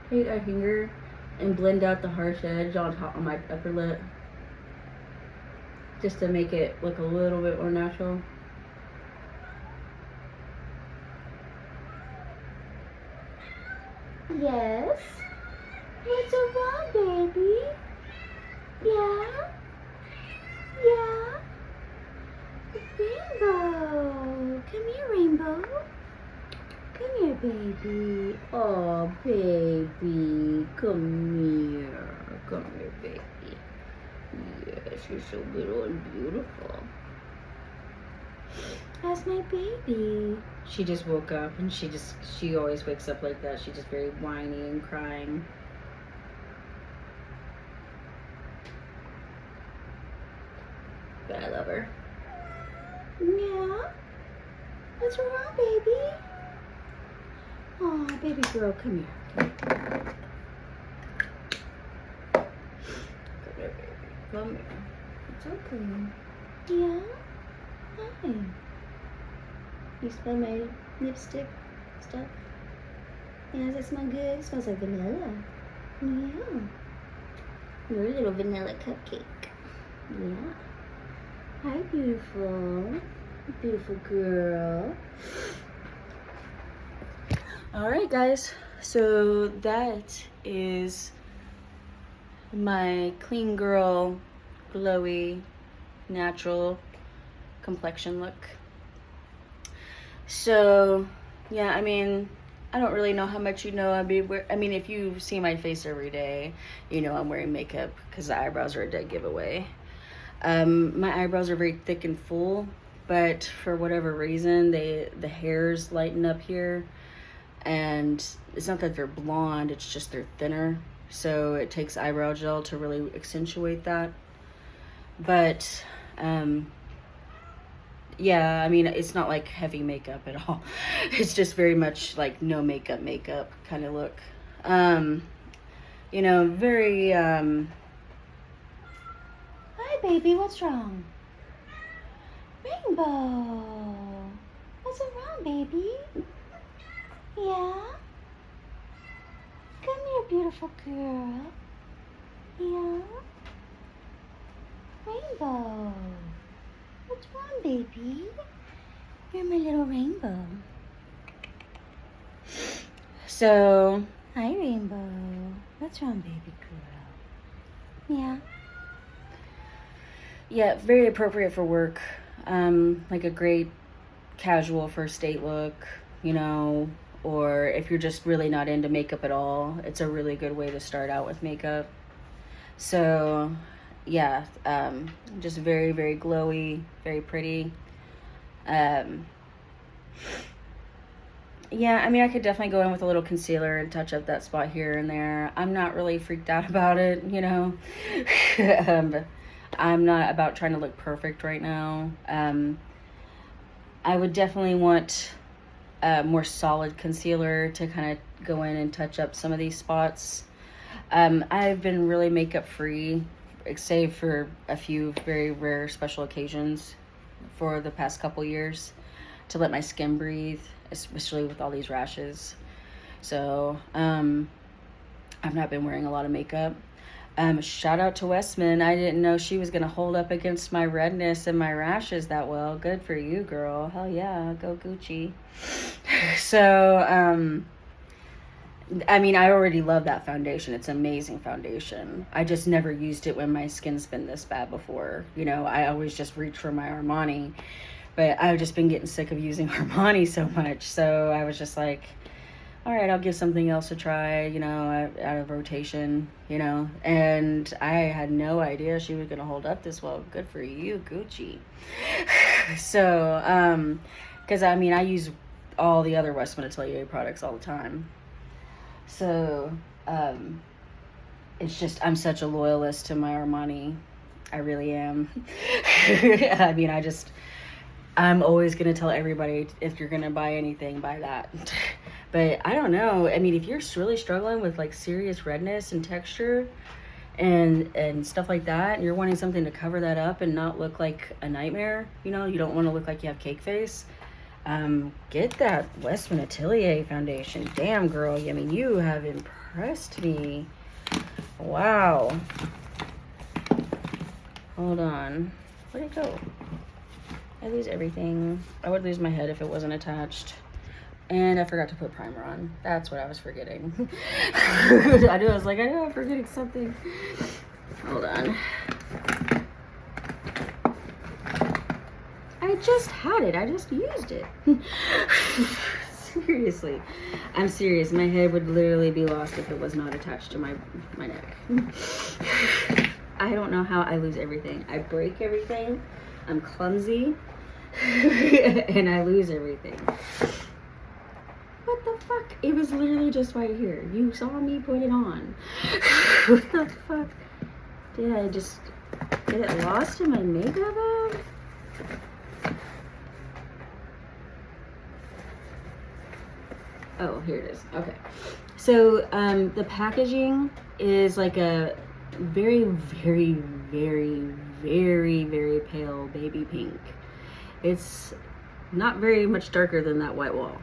take my finger and blend out the harsh edge on top of my upper lip, just to make it look a little bit more natural. Yes? What's wrong, baby? Yeah? Yeah? Rainbow! Come here, Rainbow. Come here, baby. Oh, baby. Come here. Come here, baby. Yes, you're so little and beautiful. That's my baby. She just woke up and she always wakes up like that. She's just very whiny and crying. But I love her. Yeah? What's wrong, baby? Oh, baby girl, come here. Come here, baby. Come here. It's okay. Yeah? Hi. You smell my lipstick stuff? Yeah, does it smell good? It smells like vanilla. Yeah. You're a little vanilla cupcake. Yeah. Hi, beautiful. Beautiful girl. Alright, guys. So that is my clean girl, glowy, natural complexion look. So, yeah, I mean, I don't really know how much you know. I mean, if you see my face every day, you know I'm wearing makeup because the eyebrows are a dead giveaway. My eyebrows are very thick and full, but for whatever reason, the hairs lighten up here, and it's not that they're blonde, it's just they're thinner. So it takes eyebrow gel to really accentuate that. But, yeah, I mean, it's not like heavy makeup at all. It's just very much like no makeup kind of look. You know, very, Hi, baby, what's wrong? Rainbow. What's wrong, baby? Yeah? Come here, beautiful girl. Yeah? Rainbow. What's wrong, baby? You're my little rainbow. So, hi, Rainbow. What's wrong, baby girl? Yeah? Yeah, very appropriate for work. Like a great casual first date look, you know, or if you're just really not into makeup at all, it's a really good way to start out with makeup. So, yeah, just very, very glowy, very pretty. Yeah, I mean, I could definitely go in with a little concealer and touch up that spot here and there. I'm not really freaked out about it, you know. I'm not about trying to look perfect right now. I would definitely want a more solid concealer to kind of go in and touch up some of these spots. I've been really makeup free, save for a few very rare special occasions for the past couple years to let my skin breathe, especially with all these rashes. So I've not been wearing a lot of makeup. Shout out to Westman. I didn't know she was gonna hold up against my redness and my rashes that well. Good for you, girl. Hell yeah, go Gucci. So I mean, I already love that foundation. It's an amazing foundation. I just never used it when my skin's been this bad before. You know, I always just reach for my Armani, but I've just been getting sick of using Armani so much. So I was just like, all right, I'll give something else a try, you know, out of rotation, you know. And I had no idea she was going to hold up this well. Good for you, Gucci. So, because, I mean, I use all the other Westman Atelier products all the time. So, it's just, I'm such a loyalist to my Armani. I really am. I mean, I'm always going to tell everybody, if you're going to buy anything, buy that. But I don't know. I mean, if you're really struggling with like serious redness and texture and stuff like that, and you're wanting something to cover that up and not look like a nightmare, you know, you don't want to look like you have cake face, get that Westman Atelier foundation. Damn, girl. I mean, you have impressed me. Wow. Hold on. Where'd it go? I lose everything. I would lose my head if it wasn't attached. And I forgot to put primer on. That's what I was forgetting. I was I'm forgetting something. Hold on. I just had it. I just used it. Seriously. I'm serious. My head would literally be lost if it was not attached to my neck. I don't know how I lose everything. I break everything. I'm clumsy. and I lose everything. What the fuck? It was literally just right here. You saw me put it on. What the fuck? Did I just get it lost in my makeup bag? Oh, here it is. Okay. So the packaging is like a very, very, very, very, very pale baby pink. It's not very much darker than that white wall.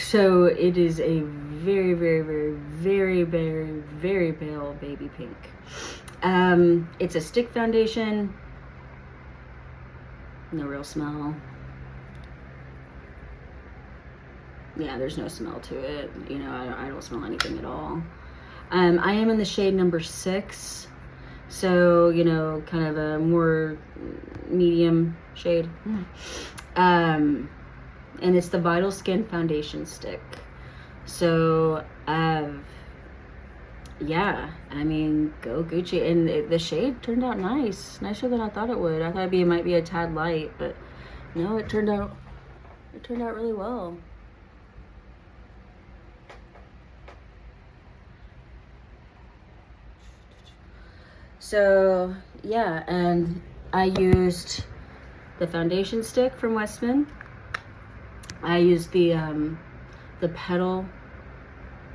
So it is a very, very, very, very, very, very pale baby pink. It's a stick foundation. No real smell. Yeah, there's no smell to it. You know, I don't smell anything at all. I am in the shade number 6. So, you know, kind of a more medium shade. And it's the Vital Skin Foundation Stick. So, yeah, I mean, go Gucci. And the shade turned out nice. Nicer than I thought it would. I thought it might be a tad light, but no, it turned out really well. So yeah, and I used the foundation stick from Westman. I used the Petal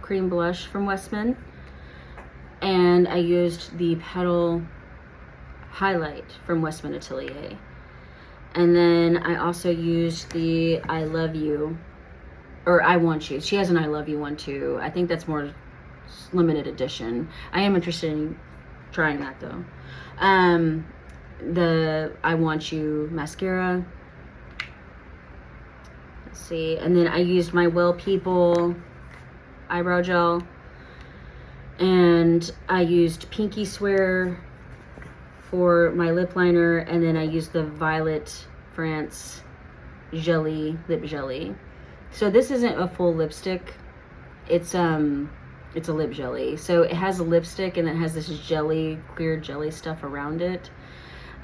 cream blush from Westman, and I used the Petal highlight from Westman Atelier. And then I also used the I Love You, or I Want You. She has an I Love You one too. I think that's more limited edition. I am interested in trying that though. The I Want You mascara. Let's see. And then I used my Well People eyebrow gel. And I used Pinky Swear for my lip liner. And then I used the Violet France Jelly lip jelly. So this isn't a full lipstick. It's a lip jelly. So it has a lipstick and it has this jelly, clear jelly stuff around it.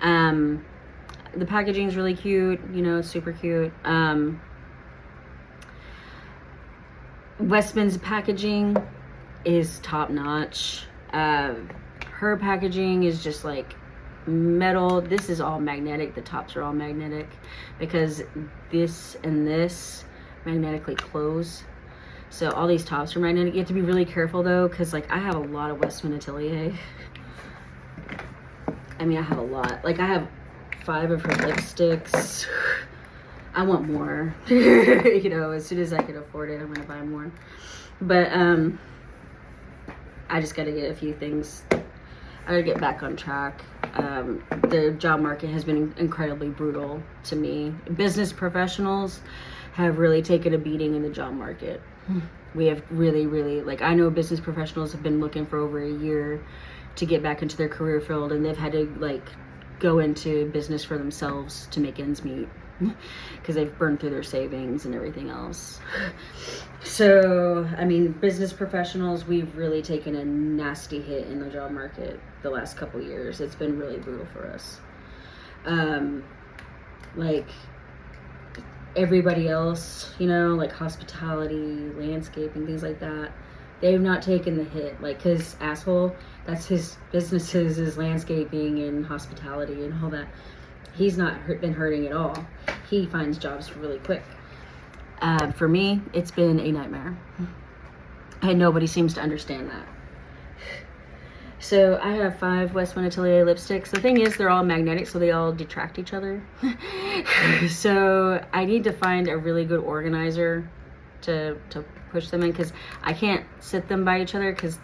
The packaging is really cute, you know, it's super cute. Westman's packaging is top notch. Her packaging is just like metal. This is all magnetic. The tops are all magnetic because this and this magnetically close. So all these tops are magnetic. You have to be really careful though, because like I have a lot of Westman Atelier. I mean, I have a lot. Like I have 5 of her lipsticks. I want more. You know, as soon as I can afford it, I'm gonna buy more. But I just gotta get a few things. I gotta get back on track. The job market has been incredibly brutal to me. Business professionals have really taken a beating in the job market. We have really, really, like, I know business professionals have been looking for over a year to get back into their career field, and they've had to like go into business for themselves to make ends meet because they've burned through their savings and everything else. So, I mean, business professionals, we've really taken a nasty hit in the job market the last couple years. It's been really brutal for us. Like everybody else, you know, like hospitality, landscaping, things like that, they've not taken the hit. Like his asshole, that's his businesses, is landscaping and hospitality and all that. He's not been hurting at all. He finds jobs really quick. For me, it's been a nightmare. And nobody seems to understand that. So I have 5 Westman Atelier lipsticks. The thing is, they're all magnetic, so they all detract each other. So I need to find a really good organizer to push them in, because I can't sit them by each other because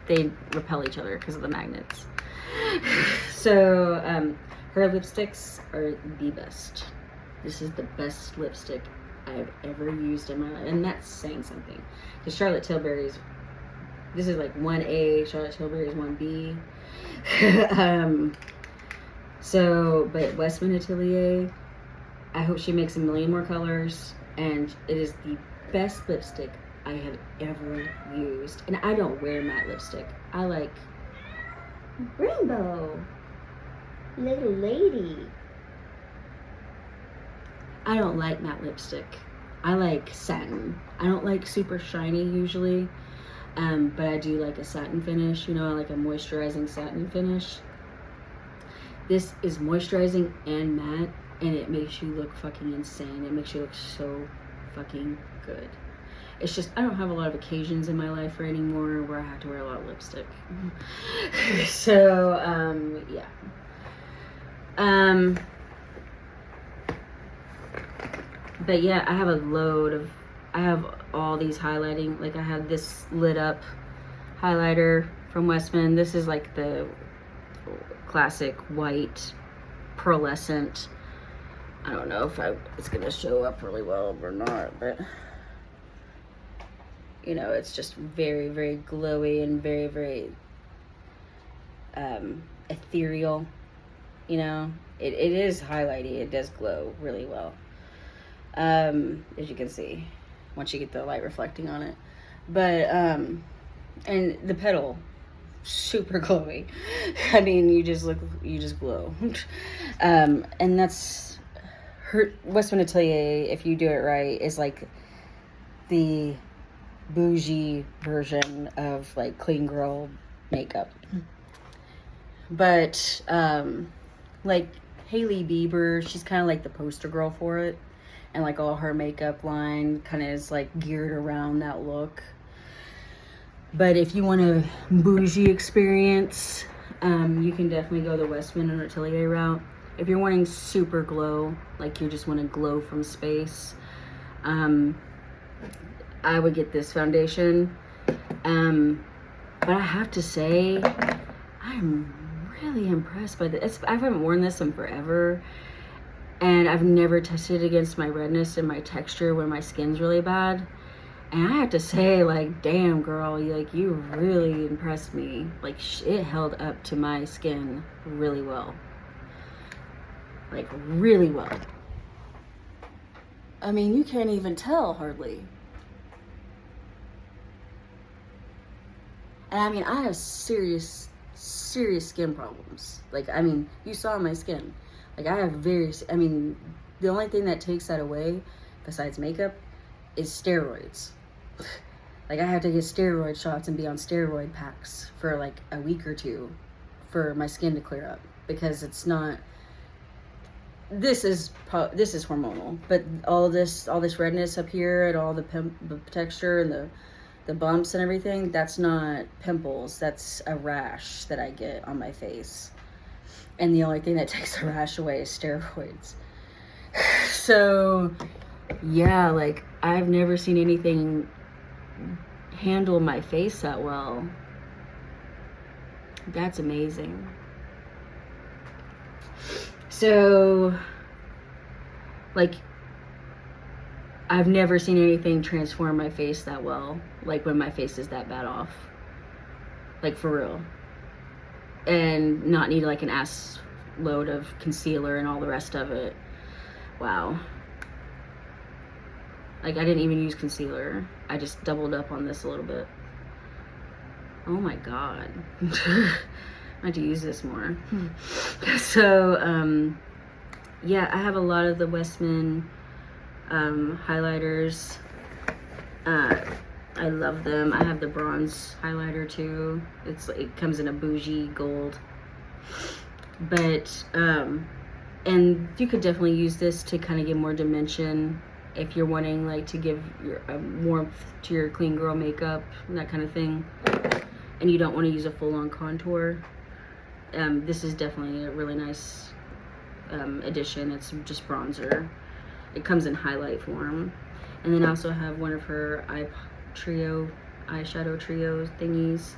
they repel each other because of the magnets. So her lipsticks are the best. This is the best lipstick I've ever used in my life, and that's saying something, because Charlotte Tilbury's, this is like 1A, Charlotte Tilbury is 1B. So, but Westman Atelier, I hope she makes a million more colors, and it is the best lipstick I have ever used. And I don't wear matte lipstick. I like rainbow. Little lady. I don't like matte lipstick. I like satin. I don't like super shiny usually, but I do like a satin finish, you know, I like a moisturizing satin finish. This is moisturizing and matte, and it makes you look fucking insane. It makes you look so fucking good. It's just, I don't have a lot of occasions in my life anymore where I have to wear a lot of lipstick. So, yeah. But yeah, I have all these highlighting, like I have this lit up highlighter from Westman. This is like the classic white pearlescent. I don't know if it's gonna show up really well or not, but you know, it's just very, very glowy and very, very ethereal. You know, it is highlighty. It does glow really well, as you can see once you get the light reflecting on it. But and the petal, super glowy. I mean, you just glow. And that's her Westman Atelier, if you do it right, is like the bougie version of like clean girl makeup. But like Hailey Bieber, she's kind of like the poster girl for it, and like all her makeup line kind of is like geared around that look. But if you want a bougie experience, you can definitely go the Westman and Atelier route. If you're wanting super glow, like you just want to glow from space, I would get this foundation. But I have to say, I'm really impressed by this. I haven't worn this in forever, and I've never tested it against my redness and my texture when my skin's really bad. And I have to say, like, damn girl, you really impressed me. Like, it held up to my skin really well. Like, really well. I mean, you can't even tell hardly. And I mean, I have serious skin problems. Like, I mean, you saw my skin. Like, I have the only thing that takes that away, besides makeup, is steroids. Like, I have to get steroid shots and be on steroid packs for like a week or two for my skin to clear up, because it's not, this is hormonal, but all this redness up here and all the texture and the bumps and everything, that's not pimples, that's a rash that I get on my face. And the only thing that takes the rash away is steroids. So yeah, like, I've never seen anything handle my face that well. That's amazing. So, like, I've never seen anything transform my face that well, like when my face is that bad off. Like, for real. And not need like an ass load of concealer and all the rest of it. Wow. Like, I didn't even use concealer. I just doubled up on this a little bit. Oh my god. I have to use this more. So, yeah, I have a lot of the Westman highlighters. I love them. I have the bronze highlighter too. It comes in a bougie gold. But, and you could definitely use this to kind of give more dimension if you're wanting like to give your warmth to your clean girl makeup and that kind of thing, and you don't want to use a full-on contour. This is definitely a really nice addition. It's just bronzer. It comes in highlight form. And then I also have one of her eyeshadow trio thingies,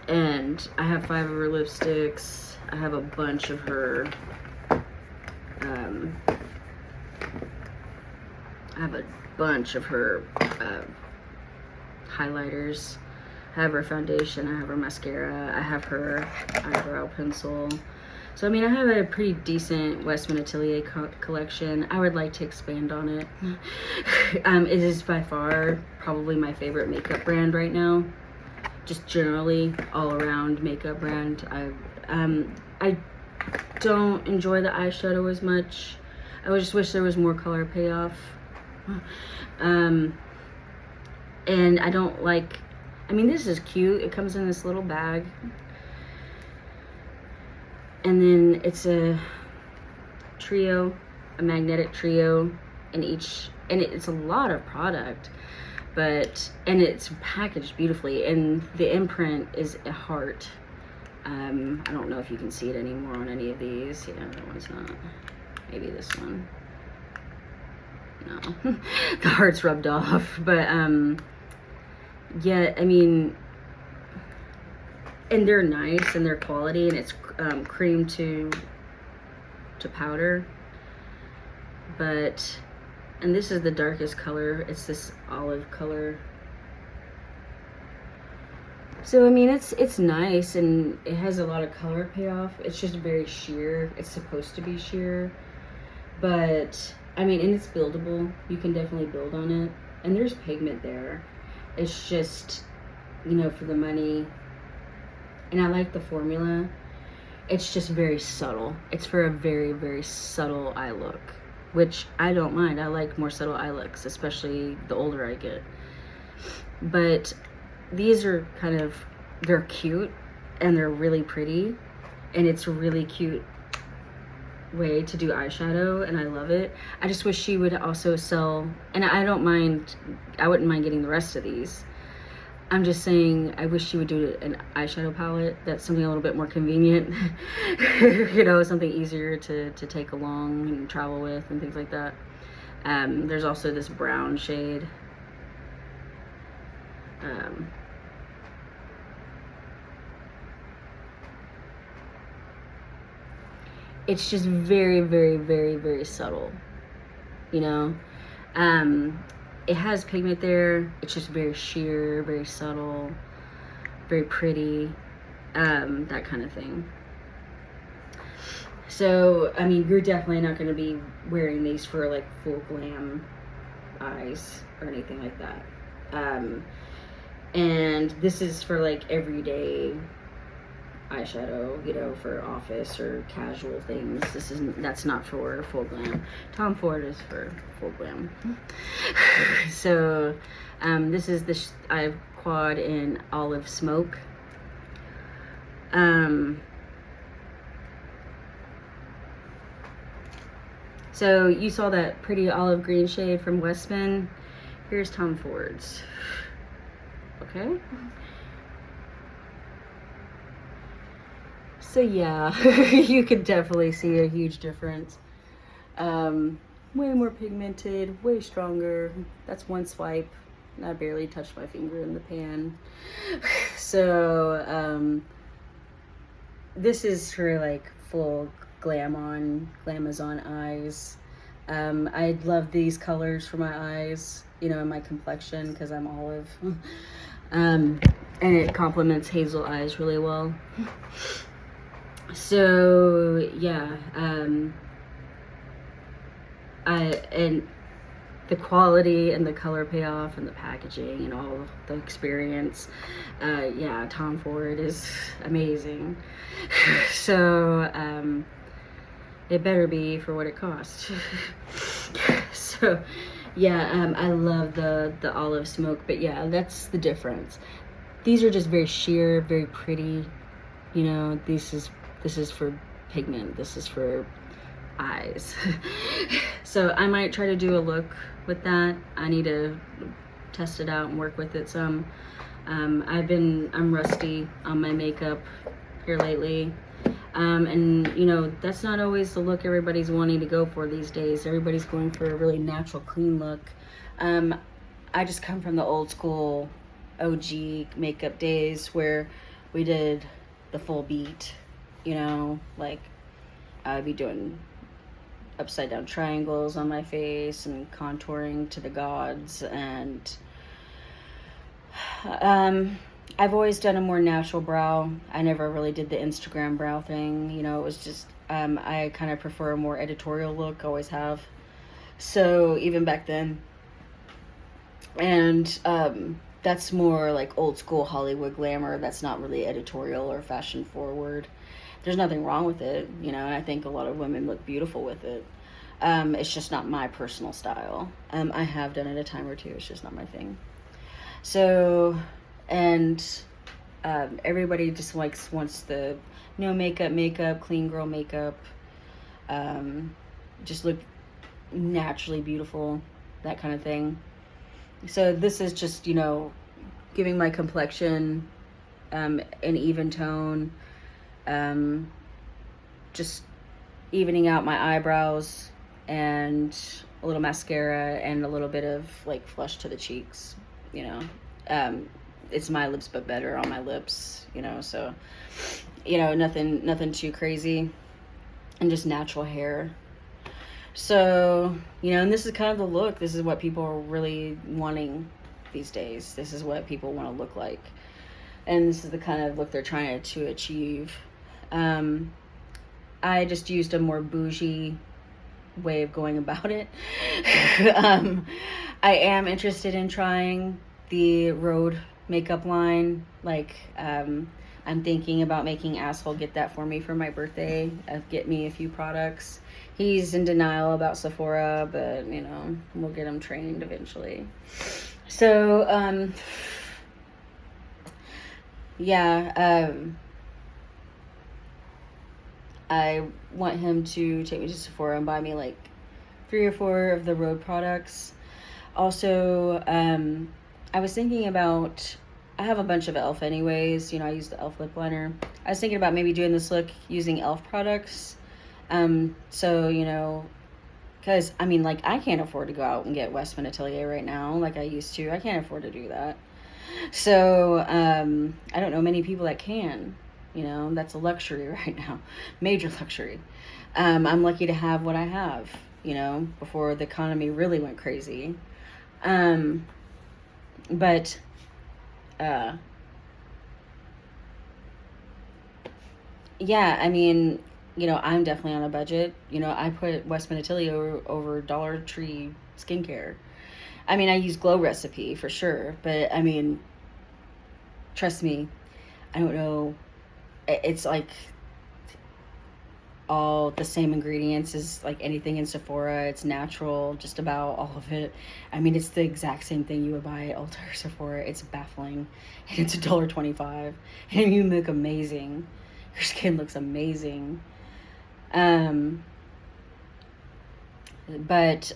and I have 5 of her lipsticks. I have a bunch of her highlighters. I have her foundation, I have her mascara, I have her eyebrow pencil. So, I mean, I have a pretty decent Westman Atelier collection. I would like to expand on it. It is by far probably my favorite makeup brand right now. Just generally, all around makeup brand. I don't enjoy the eyeshadow as much. I just wish there was more color payoff. And I don't like, I mean, this is cute. It comes in this little bag. And then it's a trio, a magnetic trio in each, and it's a lot of product, but, and it's packaged beautifully, and the imprint is a heart. I don't know if you can see it anymore on any of these. Yeah, that one's not. Maybe this one. No, the heart's rubbed off, but yeah, I mean, and they're nice and they're quality, and it's cream to powder. But, and this is the darkest color. It's this olive color. So I mean, it's nice, and it has a lot of color payoff. It's just very sheer. It's supposed to be sheer, but I mean, and it's buildable. You can definitely build on it, and there's pigment there. It's just, you know, for the money. And I like the formula. It's just very subtle. It's for a very, very subtle eye look, which I don't mind. I like more subtle eye looks, especially the older I get. But these are kind of, they're cute and they're really pretty, and it's a really cute way to do eyeshadow, and I love it. I just wish she would also sell, and I don't mind, I wouldn't mind getting the rest of these. I'm just saying, I wish she would do an eyeshadow palette that's something a little bit more convenient, you know, something easier to take along and travel with and things like that. There's also this brown shade. It's just very, very, very, very subtle, you know. It has pigment there. It's just very sheer, very subtle, very pretty, that kind of thing. So, I mean, you're definitely not going to be wearing these for like full glam eyes or anything like that. And this is for like everyday eyeshadow, you know, for office or casual things. That's not for full glam. Tom Ford is for full glam. So this is the I've quad in olive smoke. So you saw that pretty olive green shade from Westman. Here's Tom Ford's. Okay. So yeah, you could definitely see a huge difference. Way more pigmented, way stronger. That's one swipe. I barely touched my finger in the pan. So this is for like full glamazon eyes. I love these colors for my eyes, you know, my complexion, because I'm olive. And it complements hazel eyes really well. So yeah, and the quality and the color payoff and the packaging and all the experience, yeah, Tom Ford is amazing. So it better be for what it costs. So yeah, I love the olive smoke, but yeah, that's the difference. These are just very sheer, very pretty, you know. This is for pigment. This is for eyes. So I might try to do a look with that. I need to test it out and work with it some. I'm rusty on my makeup here lately. And you know, that's not always the look everybody's wanting to go for these days. Everybody's going for a really natural, clean look. I just come from the old school OG makeup days where we did the full beat, you know, like I'd be doing upside down triangles on my face and contouring to the gods. And I've always done a more natural brow. I never really did the Instagram brow thing, you know. It was just I kind of prefer a more editorial look, always have. So even back then, and that's more like old school Hollywood glamour. That's not really editorial or fashion forward. There's nothing wrong with it, you know, and I think a lot of women look beautiful with it. It's just not my personal style. I have done it a time or two. It's just not my thing. So, and everybody just wants the no makeup, clean girl makeup, just look naturally beautiful, that kind of thing. So this is just, you know, giving my complexion an even tone, just evening out my eyebrows and a little mascara and a little bit of like flush to the cheeks, you know. It's my lips but better on my lips, you know, so, you know, nothing too crazy, and just natural hair. So, you know, and this is kind of the look. This is what people are really wanting these days. This is what people want to look like. And this is the kind of look they're trying to achieve. I just used a more bougie way of going about it. I am interested in trying the Rhode makeup line. Like, I'm thinking about making Asshole get that for me for my birthday. Get me a few products. He's in denial about Sephora, but, you know, we'll get him trained eventually. So, yeah, I want him to take me to Sephora and buy me like 3 or 4 of the Rhode products. Also, I was thinking about, I have a bunch of e.l.f. anyways. You know, I use the e.l.f. lip liner. I was thinking about maybe doing this look using e.l.f. products. So, you know, because, I mean, like, I can't afford to go out and get Westman Atelier right now like I used to. I can't afford to do that. So, I don't know many people that can. You know, that's a luxury right now. Major luxury. I'm lucky to have what I have, you know, before the economy really went crazy. But, yeah, I mean, you know, I'm definitely on a budget. You know, I put Westman Atelier over Dollar Tree skincare. I mean, I use Glow Recipe for sure, but I mean, trust me, I don't know. It's like all the same ingredients as like anything in Sephora. It's natural, just about all of it. I mean, it's the exact same thing you would buy at Ulta or Sephora. It's baffling, and it's $1.25, and you look amazing. Your skin looks amazing. But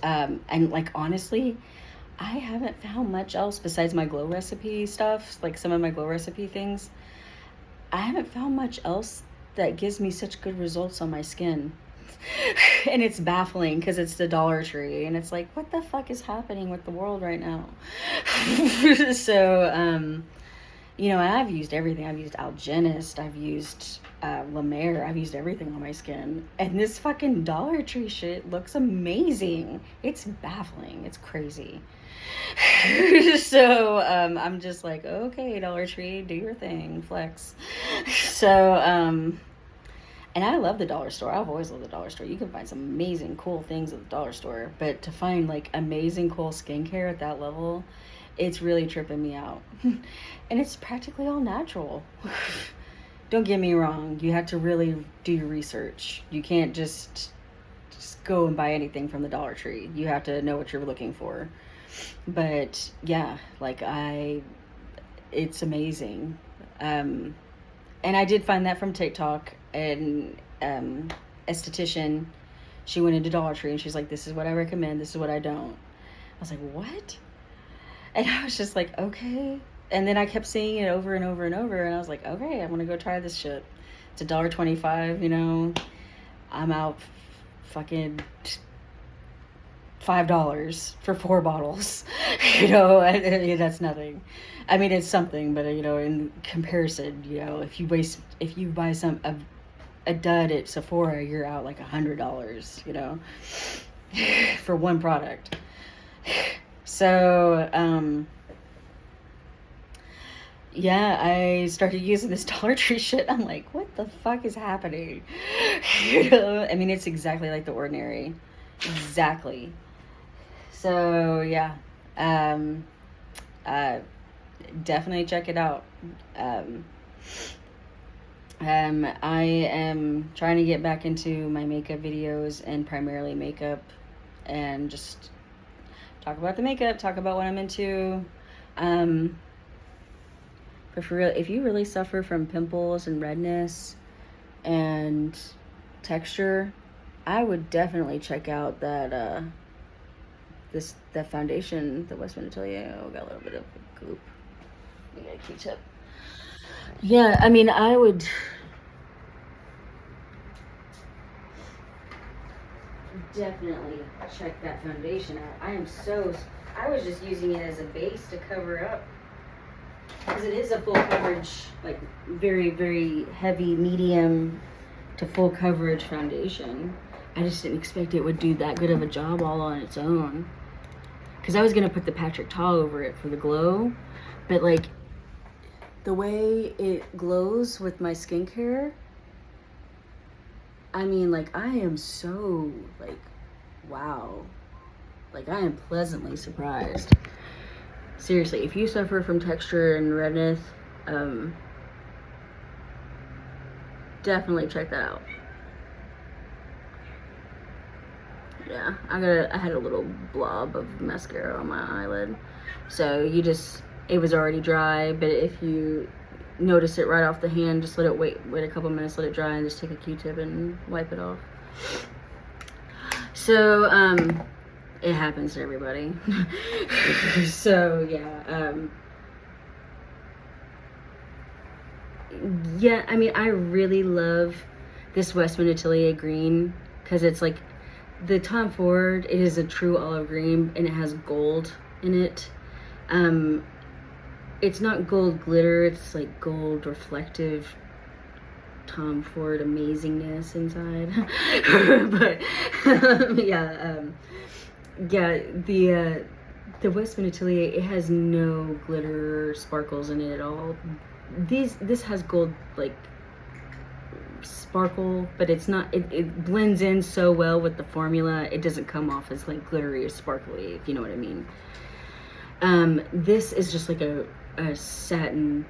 and like, honestly, I haven't found much else besides my Glow Recipe stuff, like some of my Glow Recipe things. I haven't found much else that gives me such good results on my skin. And it's baffling because it's the Dollar Tree, and it's like, what the fuck is happening with the world right now? So, you know, I've used everything. I've used Algenist, I've used La Mer, I've used everything on my skin. And this fucking Dollar Tree shit looks amazing. It's baffling. It's crazy. So, I'm just like, okay, Dollar Tree, do your thing, flex. So, and I love the dollar store. I've always loved the dollar store. You can find some amazing, cool things at the dollar store. But to find, like, amazing, cool skincare at that level, it's really tripping me out. And it's practically all natural. Don't get me wrong. You have to really do your research. You can't just go and buy anything from the Dollar Tree. You have to know what you're looking for. But, yeah, like, it's amazing. And I did find that from TikTok. And esthetician, she went into Dollar Tree and she's like, this is what I recommend, this is what I don't. I was like, what? And I was just like, okay. And then I kept seeing it over and over and over, and I was like, okay, I'm gonna go try this shit. It's $1.25, you know. I'm out fucking $5 for 4 bottles. You know, that's nothing. I mean, it's something, but you know, in comparison, you know, if you buy a dud at Sephora, you're out like $100, you know, for one product. So, yeah, I started using this Dollar Tree shit. I'm like, what the fuck is happening? You know, I mean, it's exactly like The Ordinary. Exactly. So, yeah, definitely check it out. I am trying to get back into my makeup videos and primarily makeup, and just talk about the makeup, talk about what I'm into. But for real, if you really suffer from pimples and redness and texture, I would definitely check out that that foundation, the Westman Atelier. Oh, got a little bit of goop. We got a Q-tip. Yeah, I mean, I would definitely check that foundation out. I was just using it as a base to cover up, because it is a full coverage, like very, very heavy, medium to full coverage foundation. I just didn't expect it would do that good of a job all on its own. Because I was going to put the Patrick Ta over it for the glow, but like the way it glows with my skincare, I mean, like, I am so, like, wow. Like, I am pleasantly surprised. Seriously, if you suffer from texture and redness, definitely check that out. Yeah, I had a little blob of mascara on my eyelid. So it was already dry, but if you notice it right off the hand, just let it wait a couple minutes, let it dry, and just take a Q-tip and wipe it off. So, it happens to everybody. So, yeah, yeah, I mean, I really love this Westman Atelier green, because it's like, the Tom Ford, it is a true olive green, and it has gold in it. It's not gold glitter, it's like gold reflective Tom Ford amazingness inside. But yeah, the Westman Atelier, it has no glitter sparkles in it at all. This has gold, like, sparkle, but it's not, it blends in so well with the formula, it doesn't come off as like glittery or sparkly, if you know what I mean. This is just like a satin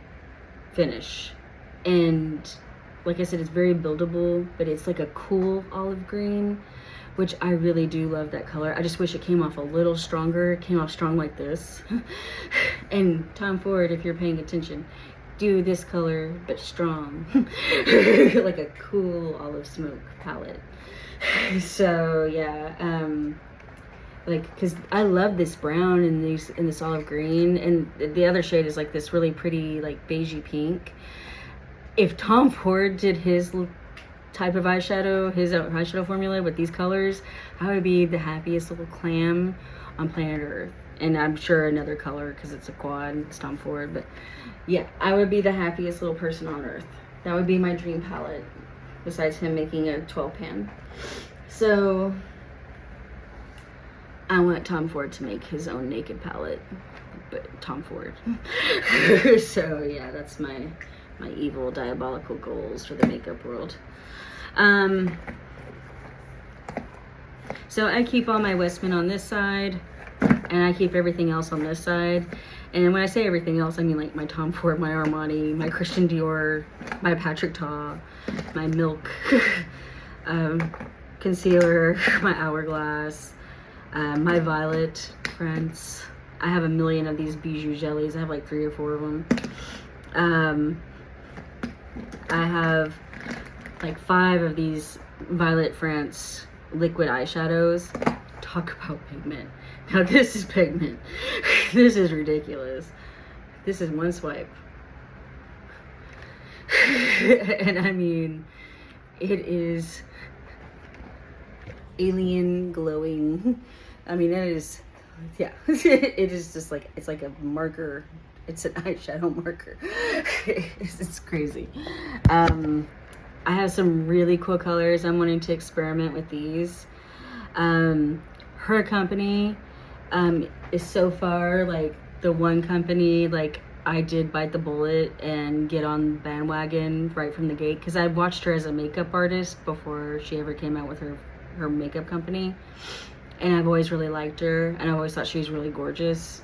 finish, and like I said, it's very buildable, but it's like a cool olive green, which I really do love that color. I just wish it came off a little stronger. It came off strong like this. And Tom Ford, if you're paying attention, do this color but strong. Like a cool olive smoke palette. So yeah, like, because I love this brown and this olive green, and the other shade is like this really pretty, like, beigey pink. If Tom Ford did his type of eyeshadow, his eyeshadow formula with these colors, I would be the happiest little clam on planet Earth. And I'm sure another color, because it's a quad, it's Tom Ford, but yeah, I would be the happiest little person on Earth. That would be my dream palette, besides him making a 12 pan. So I want Tom Ford to make his own naked palette, but Tom Ford. So yeah, that's my evil, diabolical goals for the makeup world. So I keep all my Westman on this side, and I keep everything else on this side. And when I say everything else, I mean like my Tom Ford, my Armani, my Christian Dior, my Patrick Ta, my Milk concealer, my Hourglass, my Violet Prince. I have a million of these Bougie jellies. I have like 3 or 4 of them. I have like 5 of these Violet France liquid eyeshadows. Talk about pigment. Now this is pigment. This is ridiculous. This is one swipe. And I mean, it is alien glowing. I mean, it is, yeah. It is just like, it's like a marker. It's an eyeshadow marker. It's crazy. I have some really cool colors. I'm wanting to experiment with these. Her company is so far like the one company like I did bite the bullet and get on the bandwagon right from the gate, because I watched her as a makeup artist before she ever came out with her makeup company, and I've always really liked her, and I always thought she was really gorgeous.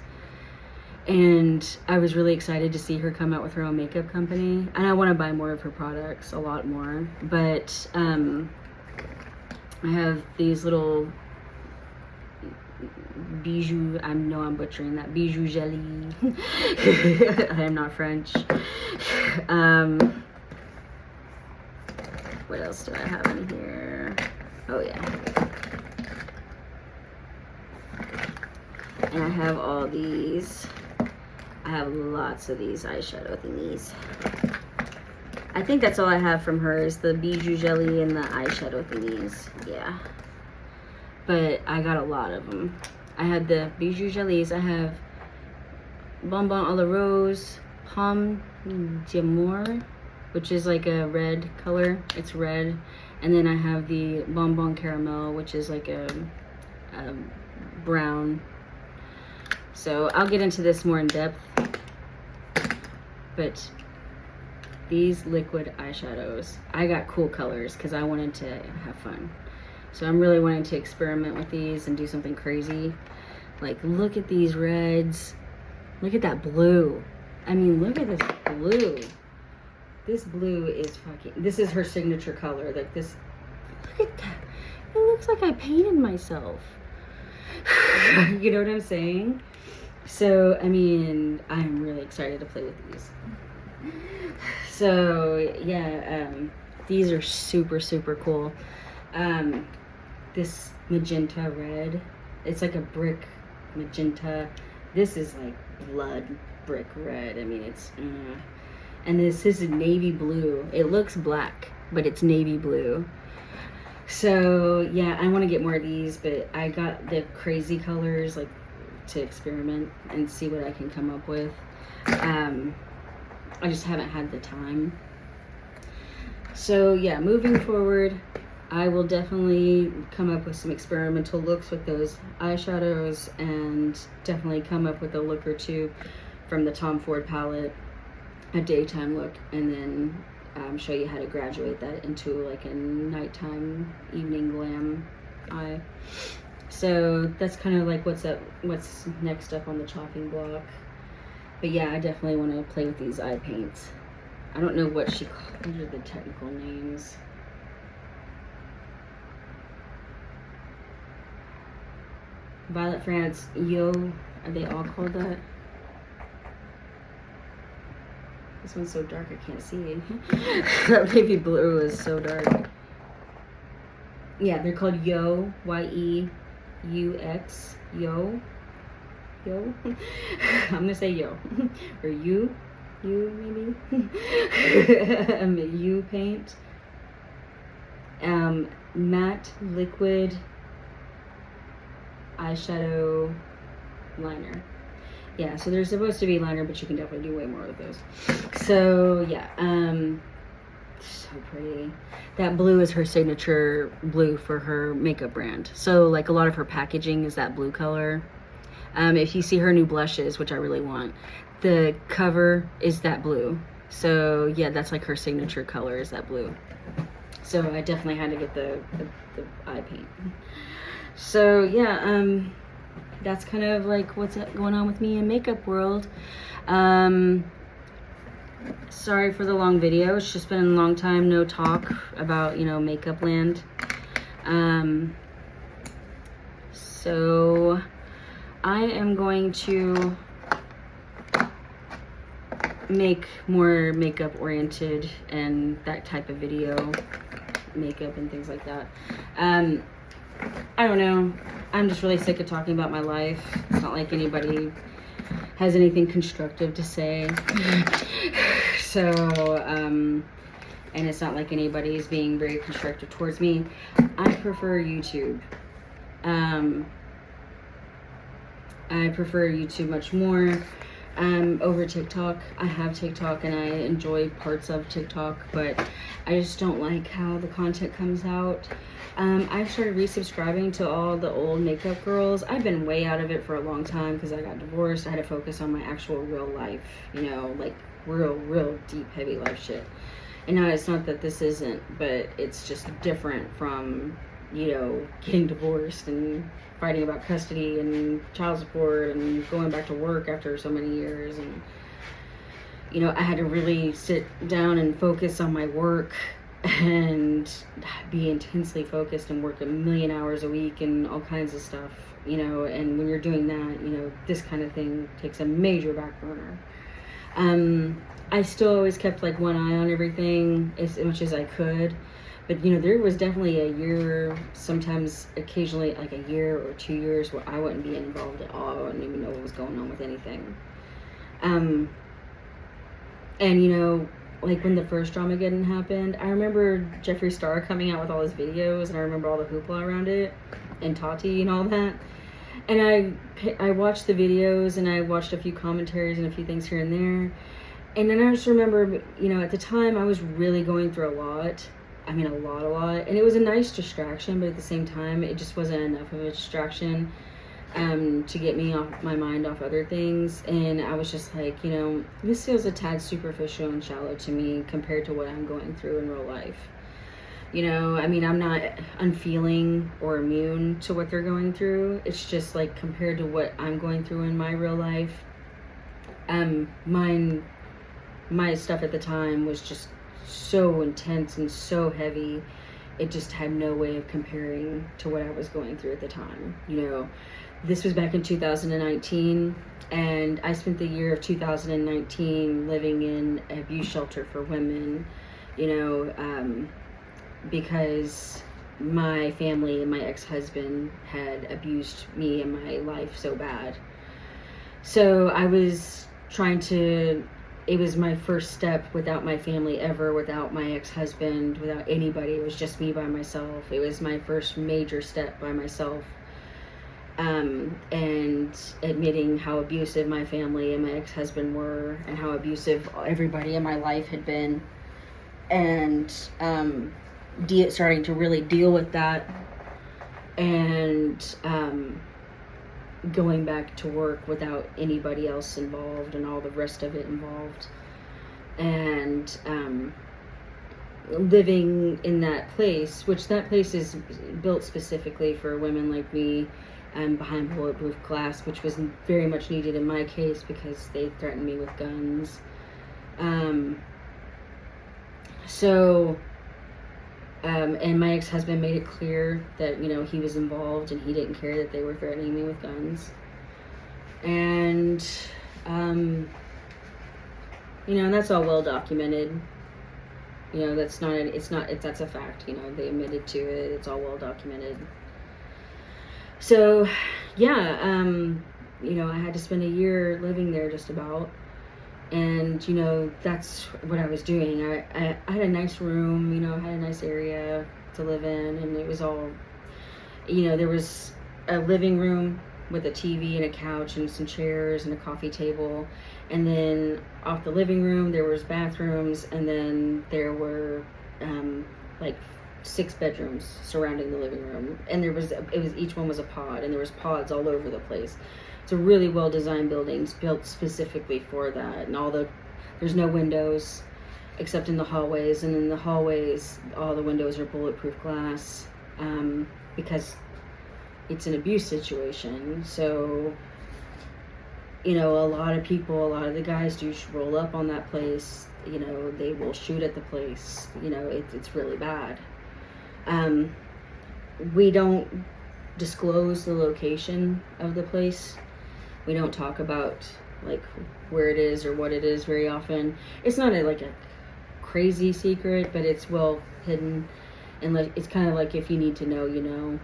And I was really excited to see her come out with her own makeup company. And I want to buy more of her products, a lot more. But I have these little Bijou, I know I'm butchering that, Bijou jelly. I am not French. What else do I have in here? Oh yeah. And I have all these. I have lots of these eyeshadow thingies. I think that's all I have from her is the Bijou jelly and the eyeshadow thingies. Yeah. But I got a lot of them. I had the Bijou jellies. I have Bonbon à la Rose, Pomme d'Amour, which is like a red color. It's red. And then I have the Bonbon Caramel, which is like a brown. So I'll get into this more in depth. But these liquid eyeshadows, I got cool colors because I wanted to have fun. So I'm really wanting to experiment with these and do something crazy. Like, look at these reds. Look at that blue. I mean, look at this blue. This blue is fucking, this is her signature color. Like this, look at that. It looks like I painted myself. You know what I'm saying? So, I mean, I'm really excited to play with these. So, yeah, these are super, super cool. This magenta red, it's like a brick magenta. This is like blood brick red. I mean, it's, and this is navy blue. It looks black, but it's navy blue. So, yeah, I want to get more of these, but I got the crazy colors, like, to experiment and see what I can come up with. I just haven't had the time. So yeah, moving forward, I will definitely come up with some experimental looks with those eyeshadows and definitely come up with a look or two from the Tom Ford palette, a daytime look, and then show you how to graduate that into like a nighttime evening glam eye. So that's kind of like what's next up on the chopping block. But yeah, I definitely want to play with these eye paints. I don't know what she called, what are the technical names? Violet France, Yo, are they all called that? This one's so dark I can't see. That baby blue is so dark. Yeah, they're called Yo, Y-E-U-X, Yo. Yo. I'm gonna say Yo. Or you maybe. You paint. Matte liquid eyeshadow liner. Yeah, so there's supposed to be liner, but you can definitely do way more with those. So yeah, so pretty. That blue is her signature blue for her makeup brand. So like a lot of her packaging is that blue color. If you see her new blushes, which I really want, the cover is that blue. So yeah, that's like her signature color is that blue. So I definitely had to get the eye paint. So yeah, that's kind of like what's going on with me in makeup world. Sorry for the long video. It's just been a long time no talk about, you know, makeup land. So I am going to make more makeup oriented and that type of video, makeup and things like that. I don't know. I'm just really sick of talking about my life. It's not like anybody has anything constructive to say. So, and it's not like anybody is being very constructive towards me. I prefer YouTube. I prefer YouTube much more over TikTok. I have TikTok and I enjoy parts of TikTok, but I just don't like how the content comes out. I've started resubscribing to all the old makeup girls. I've been way out of it for a long time because I got divorced. I had to focus on my actual real life, you know, like real deep, heavy life shit. And now it's not that this isn't, but it's just different from getting divorced and fighting about custody and child support and going back to work after so many years. And, I had to really sit down and focus on my work and be intensely focused and work 1,000,000 hours a week and all kinds of stuff, and when you're doing that, this kind of thing takes a major back burner. I still always kept like one eye on everything as much as I could. But, there was definitely a year, sometimes occasionally like a year or 2 years where I wouldn't be involved at all. I wouldn't even know what was going on with anything. And, like when the first Dramageddon happened, I remember Jeffree Star coming out with all his videos, and I remember all the hoopla around it, and Tati and all that. And I watched the videos, and I watched a few commentaries and a few things here and there. And then I just remember, at the time I was really going through a lot. I mean, a lot. And it was a nice distraction, but at the same time, it just wasn't enough of a distraction to get me off my mind off other things. And I was just like, this feels a tad superficial and shallow to me compared to what I'm going through in real life. I mean, I'm not unfeeling or immune to what they're going through. It's just like compared to what I'm going through in my real life, my stuff at the time was just so intense and so heavy. It just had no way of comparing to what I was going through at the time. This was back in 2019, and I spent the year of 2019 living in an abuse shelter for women, because my family and my ex-husband had abused me and my life so bad. So I was trying to, it was my first step without my family ever, without my ex-husband, without anybody. It was just me by myself. It was my first major step by myself. And admitting how abusive my family and my ex-husband were, and how abusive everybody in my life had been. And starting to really deal with that, and going back to work without anybody else involved and all the rest of it involved, and living in that place, which that place is built specifically for women like me, and behind bulletproof glass, which was very much needed in my case because they threatened me with guns. And my ex-husband made it clear that, he was involved and he didn't care that they were threatening me with guns. And, and that's all well documented. That's a fact, they admitted to it. It's all well documented. So, yeah, I had to spend a year living there just about. And, that's what I was doing. I had a nice room, I had a nice area to live in, and it was all, there was a living room with a TV and a couch and some chairs and a coffee table. And then off the living room, there was bathrooms, and then there were, like 6 bedrooms surrounding the living room. And each one was a pod, and there was pods all over the place. It's a really well-designed building, built specifically for that. And there's no windows except in the hallways. And in the hallways, all the windows are bulletproof glass, because it's an abuse situation. So, a lot of the guys do roll up on that place. They will shoot at the place. It's really bad. We don't disclose the location of the place. We don't talk about like where it is or what it is very often. It's not a crazy secret, but it's well hidden, and it's kind of like if you need to know, you know.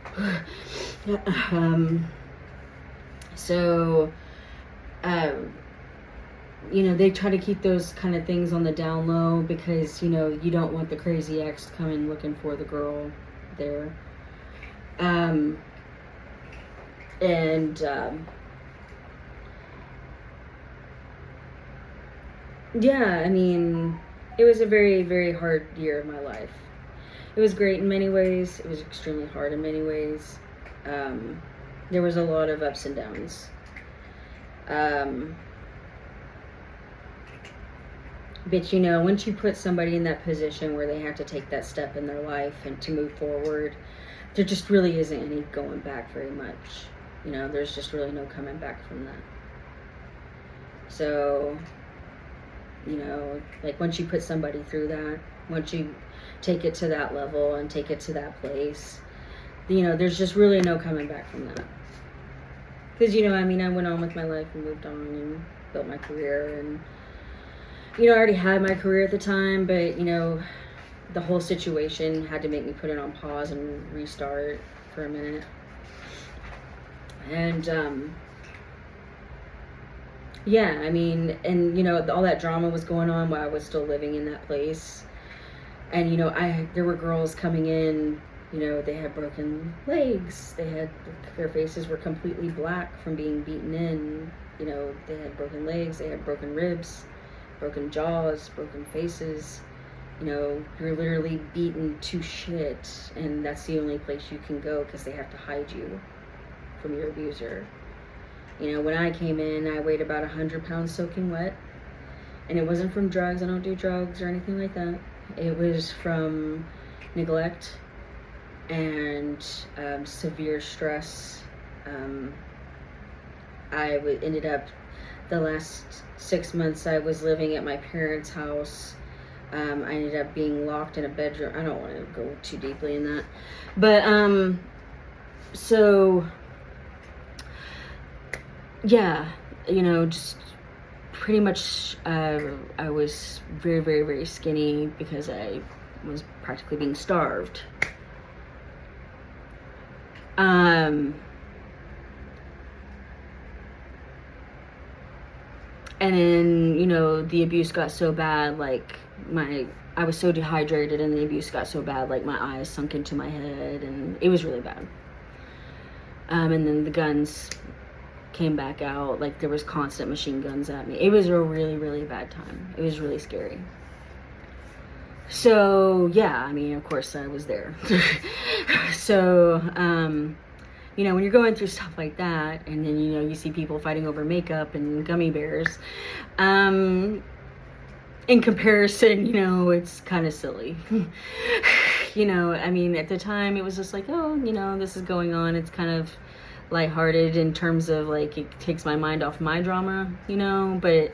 They try to keep those kind of things on the down low because, you don't want the crazy ex coming looking for the girl there. It was a very, very hard year of my life. It was great in many ways. It was extremely hard in many ways. There was a lot of ups and downs. But once you put somebody in that position where they have to take that step in their life and to move forward, there just really isn't any going back very much. You know, there's just really no coming back from that. So, you know, like once you put somebody through that, once you take it to that level and take it to that place, you know, there's just really no coming back from that. Because, you know, I mean, I went on with my life and moved on and built my career. And, you know, I already had my career at the time, but, you know, the whole situation had to make me put it on pause and restart for a minute. And, yeah, I mean, and, you know, all that drama was going on while I was still living in that place. And, you know, there were girls coming in, you know, they had broken legs. Their faces were completely black from being beaten in. You know, they had broken legs, they had broken ribs, broken jaws, broken faces. You know, you're literally beaten to shit. And that's the only place you can go because they have to hide you from your abuser. You know, when I came in, I weighed about 100 pounds soaking wet. And it wasn't from drugs. I don't do drugs or anything like that. It was from neglect and severe stress. Ended up, the last 6 months I was living at my parents' house. I ended up being locked in a bedroom. I don't want to go too deeply in that. But, so, yeah, you know, just pretty much I was very, very, very skinny because I was practically being starved. And then, you know, the abuse got so bad, like, I was so dehydrated, and the abuse got so bad, like, my eyes sunk into my head, and it was really bad. And then the guns came back out, like, there was constant machine guns at me. It was a really, really bad time. It was really scary. So, yeah, I mean, of course, I was there. So, you know, when you're going through stuff like that, and then, you know, you see people fighting over makeup and gummy bears, in comparison, you know, it's kind of silly. You know, I mean, at the time, it was just like, oh, you know, this is going on. It's kind of lighthearted in terms of, like, it takes my mind off my drama, you know, but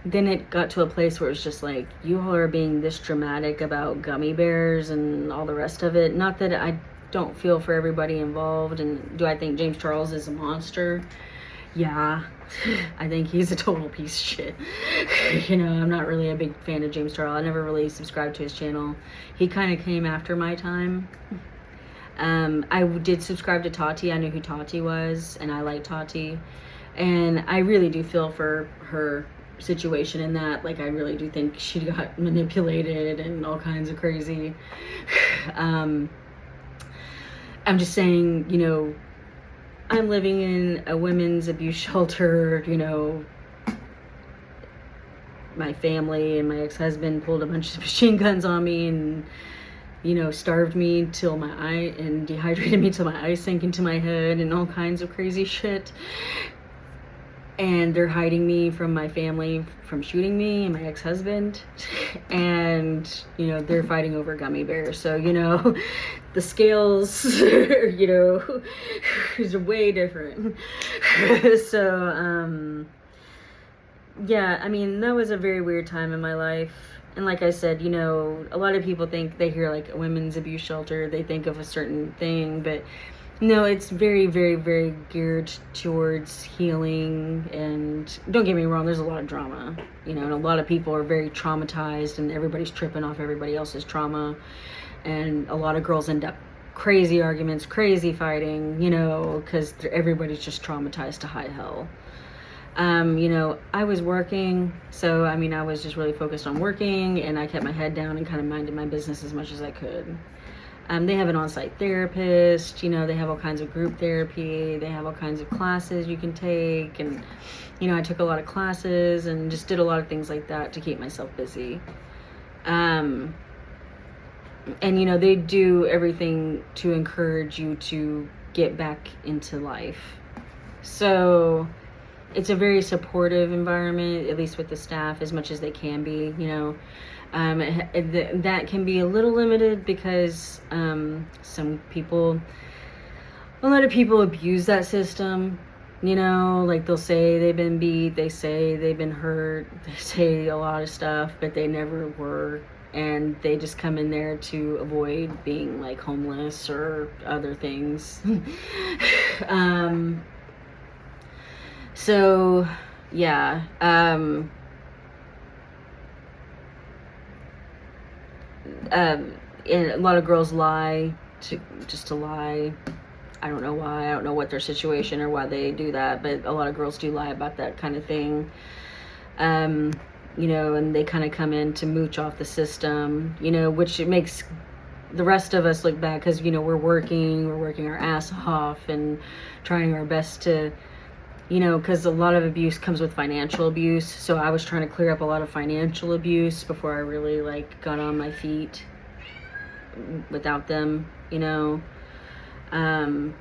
then it got to a place where it was just like, you all are being this dramatic about gummy bears and all the rest of it. Not that I don't feel for everybody involved, and do I think James Charles is a monster? Yeah, I think he's a total piece of shit. You know, I'm not really a big fan of James Charles. I never really subscribed to his channel. He kind of came after my time. I did subscribe to Tati. I knew who Tati was, and I like Tati. And I really do feel for her situation in that. Like, I really do think she got manipulated and all kinds of crazy. I'm just saying, you know, I'm living in a women's abuse shelter, you know. My family and my ex-husband pulled a bunch of machine guns on me and, you know, starved me till my eye, and dehydrated me till my eyes sank into my head and all kinds of crazy shit. And they're hiding me from my family from shooting me and my ex-husband. And, you know, they're fighting over gummy bears. So, you know, the scales, you know, is way different. So, yeah, I mean, that was a very weird time in my life. And like I said, you know, a lot of people think they hear like a women's abuse shelter, they think of a certain thing, but no, it's very, very, very geared towards healing. And don't get me wrong, there's a lot of drama, you know, and a lot of people are very traumatized, and everybody's tripping off everybody else's trauma. And a lot of girls end up crazy arguments, crazy fighting, you know, because everybody's just traumatized to high hell. You know, I was working, so I mean, I was just really focused on working, and I kept my head down and kind of minded my business as much as I could. They have an on-site therapist, you know, they have all kinds of group therapy, they have all kinds of classes you can take, and, you know, I took a lot of classes and just did a lot of things like that to keep myself busy. And, you know, they do everything to encourage you to get back into life. So, it's a very supportive environment, at least with the staff, as much as they can be, you know. That can be a little limited because some people, a lot of people abuse that system, you know, like they'll say they've been beat, they say they've been hurt, they say a lot of stuff, but they never were, and they just come in there to avoid being like homeless or other things. So yeah, and a lot of girls lie just to lie. I don't know why. I don't know what their situation or why they do that, but a lot of girls do lie about that kind of thing. You know, and they kind of come in to mooch off the system, you know, which it makes the rest of us look bad because, you know, we're working our ass off and trying our best to, you know, because a lot of abuse comes with financial abuse. So I was trying to clear up a lot of financial abuse before I really like got on my feet without them, you know. Hey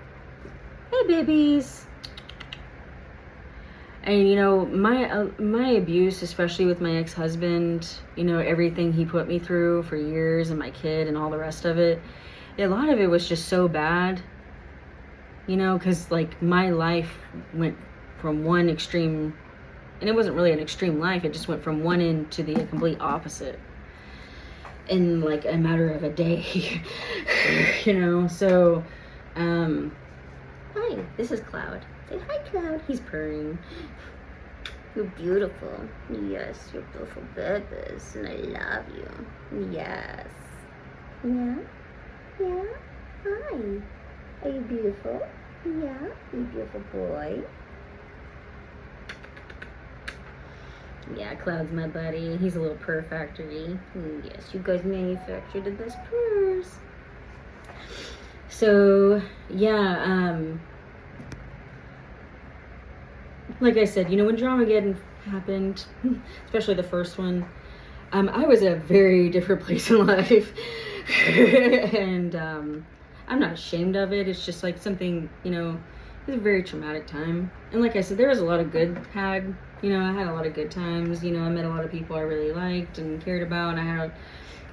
babies. And you know, my abuse, especially with my ex-husband, you know, everything he put me through for years, and my kid and all the rest of it, a lot of it was just so bad, you know, because like my life went from one extreme, and it wasn't really an extreme life, it just went from one end to the complete opposite in like a matter of a day. You know. So hi, this is Cloud. Say hi, Cloud. He's purring. You're beautiful. Yes, you're beautiful babies, and I love you. Yes. Yeah? Yeah? Hi. Are you beautiful? Yeah? You beautiful boy? Yeah, Cloud's my buddy. He's a little purr factory. Yes, you guys manufactured the best purrs. So, yeah, like I said, you know, when Dramageddon happened, especially the first one, I was at a very different place in life. And I'm not ashamed of it. It's just like something, you know, it was a very traumatic time. And like I said, there was a lot of good had, you know, I had a lot of good times. You know, I met a lot of people I really liked and cared about. And I had,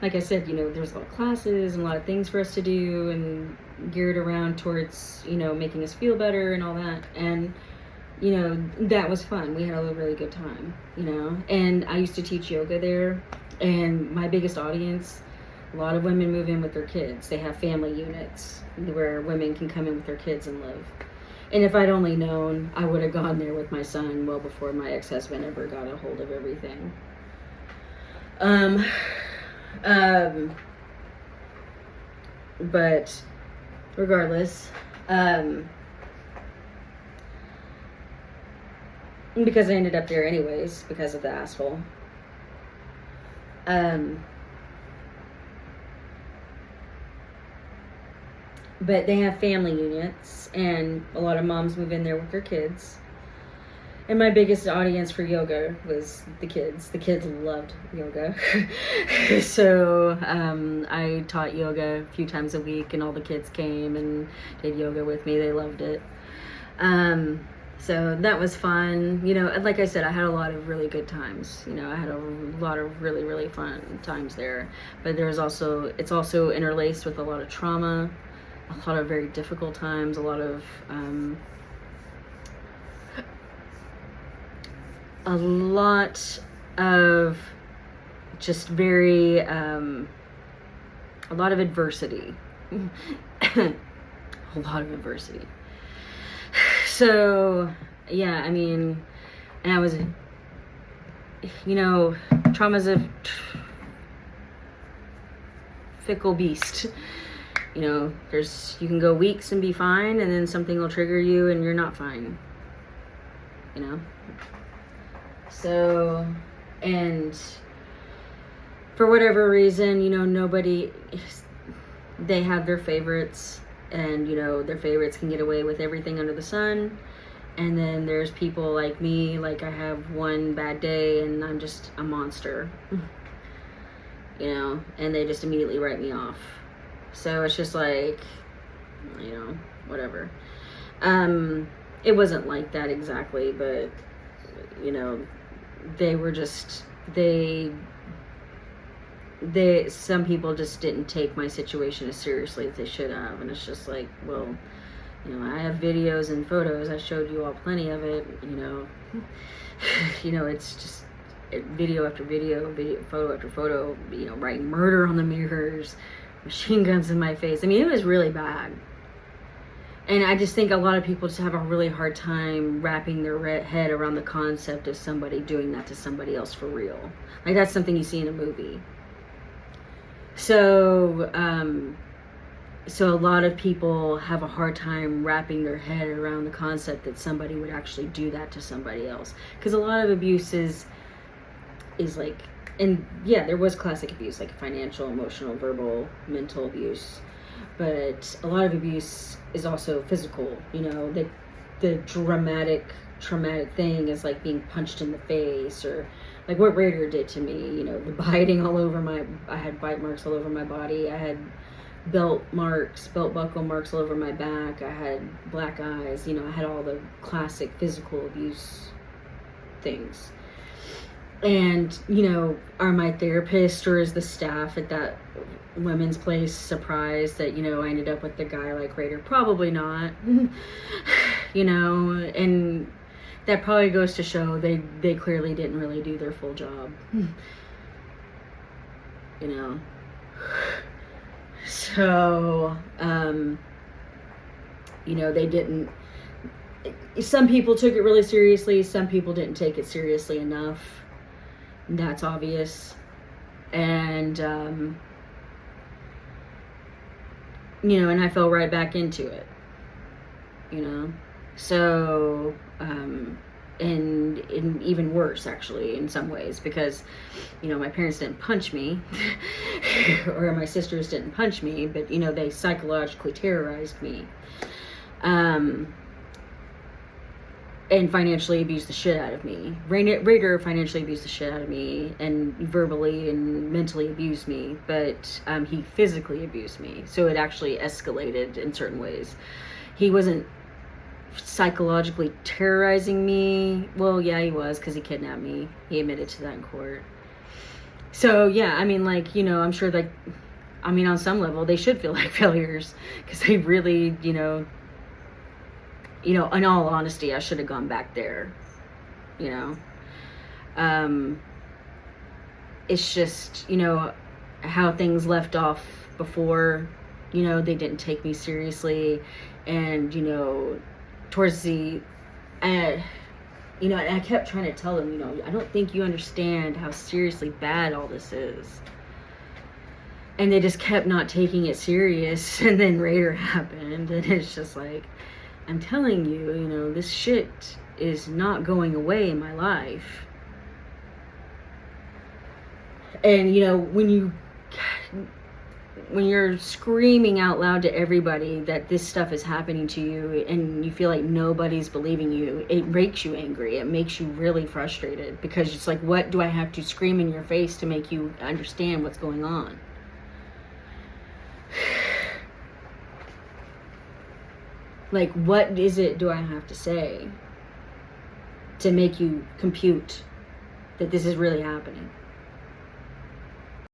like I said, you know, there was a lot of classes and a lot of things for us to do and geared around towards, you know, making us feel better and all that. And you know, that was fun. We had a really good time, you know. And I used to teach yoga there, and my biggest audience, a lot of women move in with their kids. They have family units where women can come in with their kids and live. And if I'd only known, I would have gone there with my son well before my ex-husband ever got a hold of everything. But regardless, because I ended up there anyways because of the asshole. But they have family units, and a lot of moms move in there with their kids. And my biggest audience for yoga was the kids. The kids loved yoga. So I taught yoga a few times a week, and all the kids came and did yoga with me. They loved it. So that was fun. You know, like I said, I had a lot of really good times. You know, I had a lot of really, really fun times there. But there's also, it's also interlaced with a lot of trauma, a lot of very difficult times, a lot of just very, a lot of adversity. A lot of adversity. So, yeah, I mean, and I was, you know, trauma's a fickle beast. You know, you can go weeks and be fine, and then something will trigger you and you're not fine. You know? So, and for whatever reason, you know, they have their favorites. And, you know, their favorites can get away with everything under the sun. And then there's people like me, like I have one bad day and I'm just a monster. You know, and they just immediately write me off. So it's just like, you know, whatever. It wasn't like that exactly, but, you know, they were just, some people just didn't take my situation as seriously as they should have. And it's just like, well, you know, I have videos and photos. I showed you all plenty of it, you know. You know, it's just video after video, photo after photo, you know, writing murder on the mirrors, machine guns in my face. I mean, it was really bad. And I just think a lot of people just have a really hard time wrapping their head around the concept of somebody doing that to somebody else for real. Like, that's something you see in a movie. So, so a lot of people have a hard time wrapping their head around the concept that somebody would actually do that to somebody else. Because a lot of abuse is like, and yeah, there was classic abuse, like financial, emotional, verbal, mental abuse. But a lot of abuse is also physical. You know, the traumatic thing is like being punched in the face, or like what Raider did to me. You know, the biting all over I had bite marks all over my body. I had belt buckle marks all over my back. I had black eyes. You know, I had all the classic physical abuse things. And, you know, are my therapist or is the staff at that women's place surprised that, you know, I ended up with the guy like Raider? Probably not. You know, and that probably goes to show they clearly didn't really do their full job. You know. So, you know, they didn't. Some people took it really seriously. Some people didn't take it seriously enough. That's obvious. And, you know, and I fell right back into it, you know. So, and even worse, actually, in some ways, because, you know, my parents didn't punch me, or my sisters didn't punch me, but, you know, they psychologically terrorized me. And financially abused the shit out of me. Raider financially abused the shit out of me, and verbally and mentally abused me, but he physically abused me. So it actually escalated in certain ways. He wasn't psychologically terrorizing me. Well, yeah, he was, because he kidnapped me. He admitted to that in court. So, yeah, I mean, like, you know, I'm sure, like, I mean, on some level, they should feel like failures, because they really, you know, in all honesty, I should have gone back there, you know. It's just, you know, how things left off before, you know, they didn't take me seriously. And, you know, towards the, you know, and I kept trying to tell them, you know, I don't think you understand how seriously bad all this is. And they just kept not taking it serious. And then Raider happened, and it's just like, I'm telling you, you know, this shit is not going away in my life. And, you know, when you're screaming out loud to everybody that this stuff is happening to you, and you feel like nobody's believing you, it makes you angry. It makes you really frustrated, because it's like, what do I have to scream in your face to make you understand what's going on? Like, what is it do I have to say to make you compute that this is really happening?